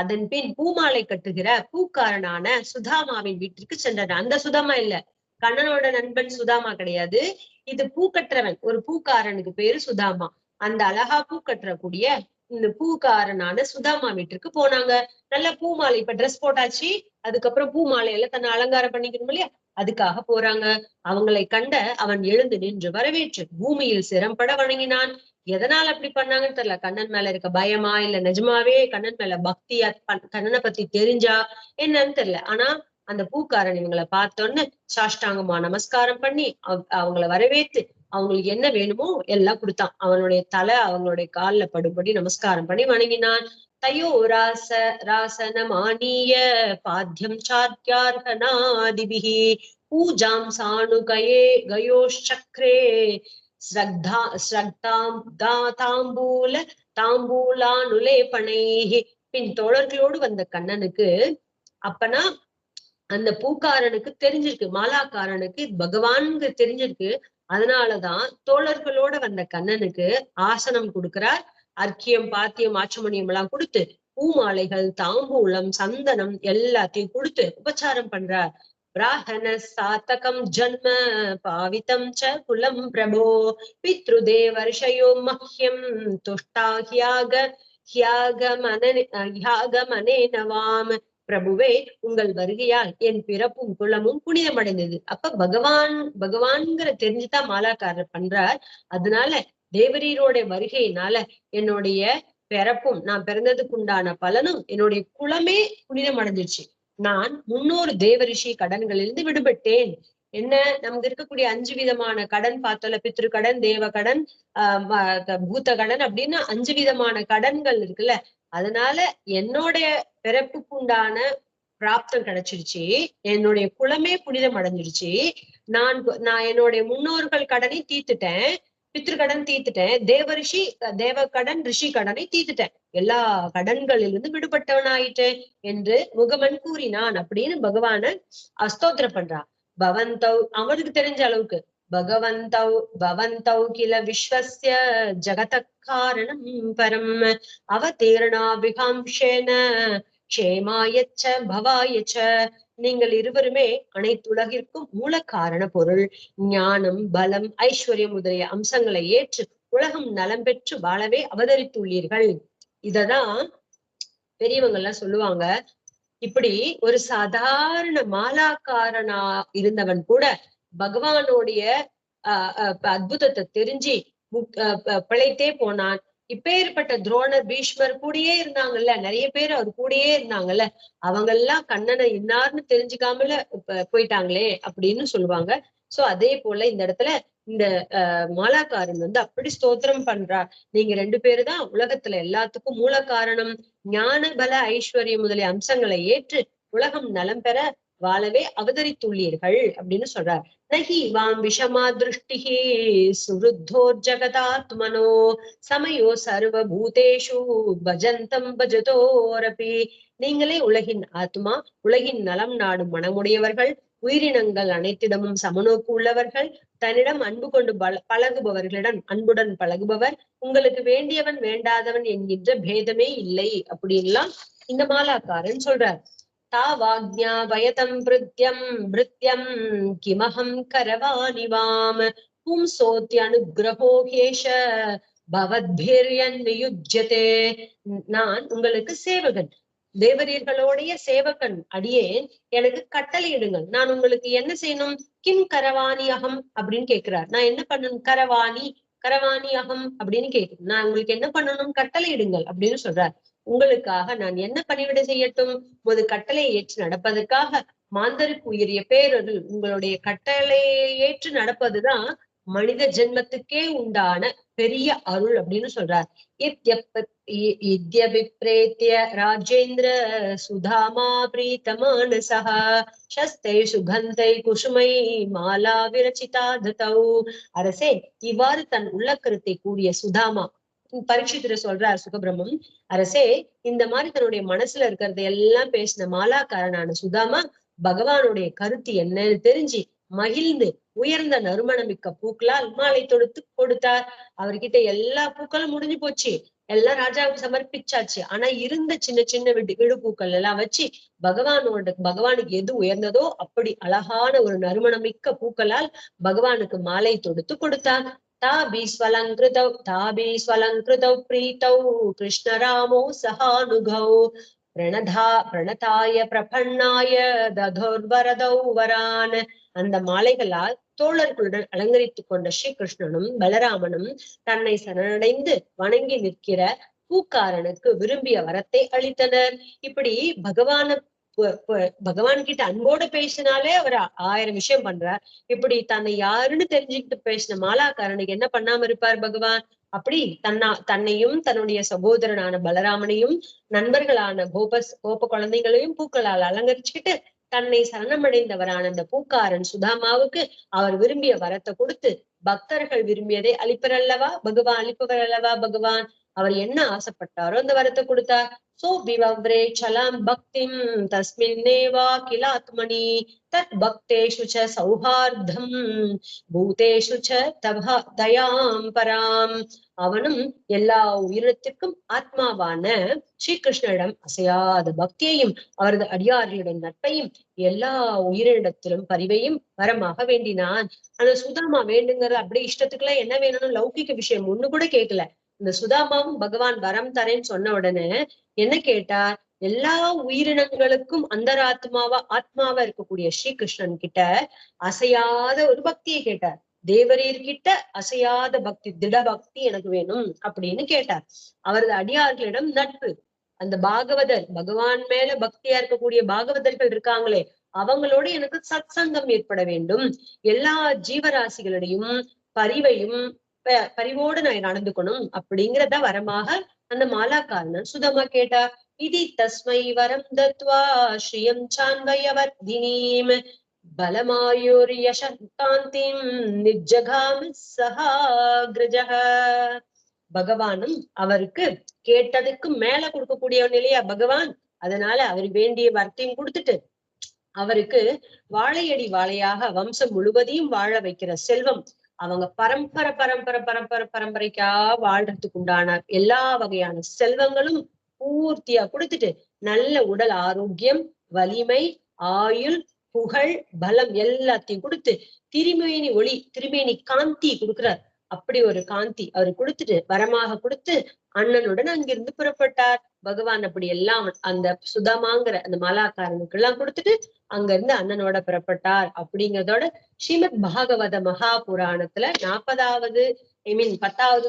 அதன் பின் பூமாலை கட்டுகிற பூக்காரனான சுதாமாவின் வீட்டிற்கு சென்றனர். அந்த சுதாமா இல்ல, கண்ணனோட நண்பன் சுதாமா கிடையாது. இது பூ கட்டுறவன், ஒரு பூக்காரனுக்கு பேரு சுதாமா. அந்த அழகா பூ கட்டுறக்கூடிய இந்த பூக்காரனான சுதாமா வீட்டிற்கு போனாங்க. நல்ல பூமாலை, இப்ப ட்ரெஸ் போட்டாச்சு, அதுக்கப்புறம் பூமாலையில தன்னை அலங்காரம் பண்ணிக்கணும் இல்லையா, அதுக்காக போறாங்க. அவங்களை கண்ட அவன் எழுந்து நின்று வரவேற்று பூமியில் சிரம்பட வணங்கினான். எதனால அப்படி பண்ணாங்கன்னு தெரியல. கண்ணன் மேல இருக்க பயமா, இல்ல நிஜமாவே கண்ணன் மேல பக்தியா, கண்ணனை பத்தி தெரிஞ்சா என்னன்னு தெரியல. ஆனா அந்த பூக்காரன் இவங்களை பார்த்தோன்னு சாஷ்டாங்கமா நமஸ்காரம் பண்ணி அவங்கள வரவேற்று அவங்களுக்கு என்ன வேணுமோ எல்லாம் கொடுத்தான். அவனுடைய தலை அவங்களுடைய கால்ல படும்படி நமஸ்காரம் பண்ணி வணங்கினான். தயோ ராசனமானிய பாத்தியம் சாத்யார்ஹனாதிபிஹி பூஜாம் சாணுகயே கயோச்சக்ரே தாம்பூலானுலேபணைஹி. பின் தோழர்களோடு வந்த கண்ணனுக்கு அப்பனா அந்த பூக்காரனுக்கு தெரிஞ்சிருக்கு, மாலாக்காரனுக்கு பகவானுக்கு தெரிஞ்சிருக்கு. அதனாலதான் தோழர்களோட வந்த கண்ணனுக்கு ஆசனம் கொடுக்கிறார். அர்க்கியம் பாத்தியம் ஆச்சமணியம் எல்லாம் கொடுத்து பூமாலைகள் தாம்பூலம் சந்தனம் எல்லாத்தையும் கொடுத்து உபச்சாரம் பண்றார். பிராஹன சாத்தகம் ஜன்ம பாவிதம் ச குலம் பிரபோ பித்ருதேவர்ஷயோ மஹ்யம் துஷ்டா ஹியாகமனேனவாம். பிரபுவே, உங்கள் வருகையால் என் பிறப்பும் குலமும் புனிதமடைந்தது. அப்ப பகவான்ங்கிற தெரிஞ்சுதான் மாலாக்காரர் பண்றார். அதனால தேவரீரோட வருகையினால என்னுடைய பிறப்பும், நான் பிறந்ததுக்கு உண்டான பலனும், என்னுடைய குலமே புனிதம் அடைஞ்சிருச்சு. நான் 300 தேவரிஷி கடன்களிலிருந்து விடுபட்டேன். என்ன, நமக்கு இருக்கக்கூடிய 5 விதமான கடன் பார்த்தோம்ல, பித்ரு கடன், தேவ கடன், பூத்த கடன் அப்படின்னு 5 விதமான கடன்கள் இருக்குல்ல. அதனால என்னுடைய பிறப்புக்கு உண்டான பிராப்தம் கிடைச்சிருச்சு, என்னுடைய குலமே புனிதம் அடைஞ்சிருச்சு. நான் என்னுடைய முன்னோர்கள் கடனை தீர்த்துட்டேன், பித்ரு கடன் தீர்த்துட்டேன், தேவ கடன் ரிஷி கடனை தீர்த்துட்டேன், எல்லா கடன்களிலிருந்து விடுபட்டவனாயிட்டேன் என்று முகமன் கூறினான் அப்படின்னு பகவான ஸ்தோத்திரம் பண்றான். பவந்தௌ, அவனுக்கு தெரிஞ்ச அளவுக்கு, பவந்தௌ கில விஸ்வஸ்ய ஜகத காரணம் பரம் அவதீர்ணாபிகாம்சேன க்ஷேமாயச்ச பவாயச்ச. நீங்கள் இருவருமே அனைத்துலகிற்கும் மூல காரண பொருள், ஞானம், பலம், ஐஸ்வர்யம் முதலிய அம்சங்களை ஏற்று உலகம் நலம் பெற்று வாழவே அவதரித்துள்ளீர்கள். இததான் பெரியவங்க எல்லாம் சொல்லுவாங்க. இப்படி ஒரு சாதாரண மாலாக்காரனா இருந்தவன் கூட பகவானுடைய அற்புதத்தை தெரிஞ்சு பிழைத்தே போனான். இப்பேற்பட்ட துரோணர், பீஷ்மர் கூடயே இருந்தாங்கல்ல, நிறைய பேர் அவர் கூடயே இருந்தாங்கல்ல, அவங்க எல்லாம் கண்ணனை இன்னார்னு தெரிஞ்சுக்காமல போயிட்டாங்களே அப்படின்னு சொல்லுவாங்க. சோ அதே போல இந்த இடத்துல இந்த மாலாக்காரன் அப்படி ஸ்தோத்திரம் பண்றார். நீங்க 2 பேரு தான் உலகத்துல எல்லாத்துக்கும் மூல காரணம், ஞான பல ஐஸ்வர்யம் முதலிய அம்சங்களை ஏற்று உலகம் நலம் பெற வாழவே அவதரித்துள்ளீர்கள் அப்படின்னு சொல்றார். நஹி வாம் விஷமா திருஷ்டிஹி சுருத்தோர் ஜகதாத்மனோ சமயோ சர்வபூதேஷு பஜந்தம் பஜதோரபி. நீங்களே உலகின் ஆத்மா, உலகின் நலம் நாடும் மனமுடையவர்கள், உயிரினங்கள் அனைத்திடமும் சமநோக்கு உள்ளவர்கள், தன்னிடம் அன்பு கொண்டு பழகுபவர்களிடம் அன்புடன் பழகுபவர், உங்களுக்கு வேண்டியவன் வேண்டாதவன் என்கின்ற பேதமே இல்லை அப்படின்லாம் இந்த மாலாக்காரன் சொல்றார். தாவாக்ஞா வயதம் பிருத்யம் கிமஹம் கரவாணிவாம் பும்சோத்ய அனுகிரகோ ஹேஷ பவத்பிர்யன்யுஜ்யதே. நான் உங்களுக்கு சேவகன், தேவரீர்களுடைய சேவகன் அடியேன், எனக்கு கட்டளையிடுங்கள், நான் உங்களுக்கு என்ன செய்யணும். கிம் கரவாணி அகம் அப்படின்னு கேட்கிறார். நான் என்ன பண்ணணும், கரவாணி அகம் அப்படின்னு கேட்கணும். நான் உங்களுக்கு என்ன பண்ணணும், கட்டளையிடுங்கள் அப்படின்னு சொல்றார். உங்களுக்காக நான் என்ன பணிவிடை செய்யட்டும். ஒரு கட்டளையை ஏற்று நடப்பதற்காக மாந்தருக்கு உயரிய பேரருள், உங்களுடைய கட்டளையை ஏற்று நடப்பதுதான் மனித ஜென்மத்துக்கே உண்டான பெரிய அருள் அப்படின்னு சொல்றார். இத்யபிப்ரேத்ய ராஜேந்திர சுதாமா பிரீத்தமானசஹ ஷஸ்தை சுகந்தை குசுமை மாலா விரச்சிதா ததௌ. அரசே, இவ்வாறு தன் உள்ள கருத்தை கூறிய சுதாமா பரீட்சிதர் சொல்றார் சுகபிரம்மம், அரசே, இந்த மாதிரி தன்னுடைய மனசுல இருக்கிறத எல்லாம் பேசின மாலாக்காரனான சுதாமா பகவானுடைய கருத்து என்னன்னு தெரிஞ்சு மகிழ்ந்து உயர்ந்த நறுமணமிக்க பூக்களால் மாலை தொடுத்து கொடுத்தார். அவர்கிட்ட எல்லா பூக்களும் முடிஞ்சு போச்சு, எல்லாம் ராஜாவுக்கு சமர்ப்பிச்சாச்சு. ஆனா இருந்த சின்ன சின்ன விடு பூக்கள் எல்லாம் வச்சு பகவானுக்கு எது உயர்ந்ததோ அப்படி அழகான ஒரு நறுமணமிக்க பூக்களால் பகவானுக்கு மாலை தொடுத்து கொடுத்தார். தாபீஸ்வலங்கிருதௌ பிரீதௌ கிருஷ்ணராமோ சகானுகௌ பிரணதாய பிரபன்னாய ததோர்வரதௌ வரான். அந்த மாலைகளால் தோழர்களுடன் அலங்கரித்துக் கொண்ட ஸ்ரீகிருஷ்ணனும் பலராமனும் தன்னை சரணடைந்து வணங்கி நிற்கிற பூக்காரனுக்கு விரும்பிய வரத்தை அளித்தனர். இப்படி பகவான் கிட்ட அன்போடு பேசினாலே அவர் 1000 விஷயம் பண்றார். இப்படி தன்னை யாருன்னு தெரிஞ்சுக்கிட்டு பேசின மாலாக்காரனுக்கு என்ன பண்ணாம இருப்பார் பகவான்? அப்படி தன்னையும் தன்னுடைய சகோதரனான பலராமனையும் நண்பர்களான கோப குழந்தைகளையும் பூக்களால் அலங்கரிச்சுக்கிட்டு தன்னை சரணமடைந்தவரான அந்த பூக்காரன் சுதாமாவுக்கு அவர் விரும்பிய வரத்தை கொடுத்து பக்தர்கள் விரும்பியதை அளிப்பவர் அல்லவா பகவான். அவர் என்ன ஆசைப்பட்டாரோ அந்த வரத்தை கொடுத்தார். சோ விவவ்ரே சலாம் பக்திம் தஸ்மின்னேவா கிலாத்மனி தத் பக்தேஷு ச சௌஹார்தம் பூதேஷு ச தயாம் பராம். அவனும் எல்லா உயிரினத்திற்கும் ஆத்மாவான ஸ்ரீகிருஷ்ணனிடம் அசையாத பக்தியையும் அவரது அடியார்களுடன் நட்பையும் எல்லா உயிரினத்திலும் பரிவையும் வரமாக வேண்டினான். அந்த சுதாமா வேண்டுங்கிறது அப்படியே இஷ்டத்துக்குள்ள என்ன வேணும்னு லௌகிக விஷயம் ஒண்ணு கூட கேட்கல. இந்த சுதாமாவும் பகவான் வரம் தரேன்னு சொன்ன உடனே என்ன கேட்டார்? எல்லா உயிரினங்களுக்கும் ஆத்மாவா இருக்கக்கூடிய ஸ்ரீகிருஷ்ணன் கிட்ட அசையாத ஒரு பக்தியை கேட்டார். தேவரீர்கிட்ட அசையாத பக்தி, திட பக்தி எனக்கு வேணும் அப்படின்னு கேட்டார். அவரது அடியார்களிடம் நட்பு, அந்த பாகவதர் பகவான் மேல பக்தியா இருக்கக்கூடிய பாகவதர்கள் இருக்காங்களே அவங்களோட எனக்கு சத் சங்கம் ஏற்பட வேண்டும். எல்லா ஜீவராசிகளிடையும் பரிவோடு நான் நடந்துக்கணும் அப்படிங்கிறத வரமாக அந்த மாலாக்காரன் சுதமா கேட்டா. இது தஸ்மை வரம் தத்வா ஸ்ரீயம் சான்வயவர்தினீம் பலமாயூர் யசகாந்திம் நிஜகாம சஹாக்ரஜஹ. பகவானும் அவருக்கு கேட்டதுக்கு மேல கொடுக்கக்கூடியவன் இல்லையா பகவான். அதனால அவருக்கு வேண்டிய வரத்தையும் கொடுத்துட்டு அவருக்கு வாழையடி வாழையாக வம்சம் முழுவதையும் வாழ வைக்கிற செல்வம், அவங்க பரம்பரைக்கா வாழ்றதுக்கு உண்டான எல்லா வகையான செல்வங்களும் பூர்த்தியா கொடுத்துட்டு நல்ல உடல் ஆரோக்கியம், வலிமை, ஆயுள், புகழ், பலம் எல்லாத்தையும் கொடுத்து திருமேனி காந்தி கொடுக்கிறார். அப்படி ஒரு காந்தி அவர் கொடுத்துட்டு வரமாக கொடுத்து அண்ணனுடன் அங்கிருந்து புறப்பட்டார். பகவான் அப்படி எல்லாம் அந்த சுதாமாங்கிற அந்த மாலாக்காரனுக்கு எல்லாம் கொடுத்துட்டு அங்க இருந்து அண்ணனோட புறப்பட்டார். அப்படிங்கிறதோட ஸ்ரீமத் பாகவத மகா புராணத்துல 10வது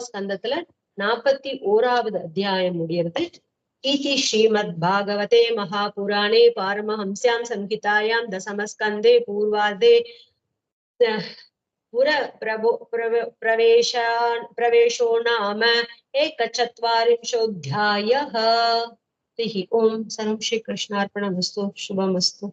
ஸ்கந்தத்துல 41வது அத்தியாயம் முடியறது. इति श्रीमद्भागवते महापुराणे पारमहंस्यां संहितायां दशमस्कन्धे पूर्वार्धे प्रवेशो नाम 41 ओम सर्वं श्री कृष्णार्पणमस्तु। शुभमस्तु।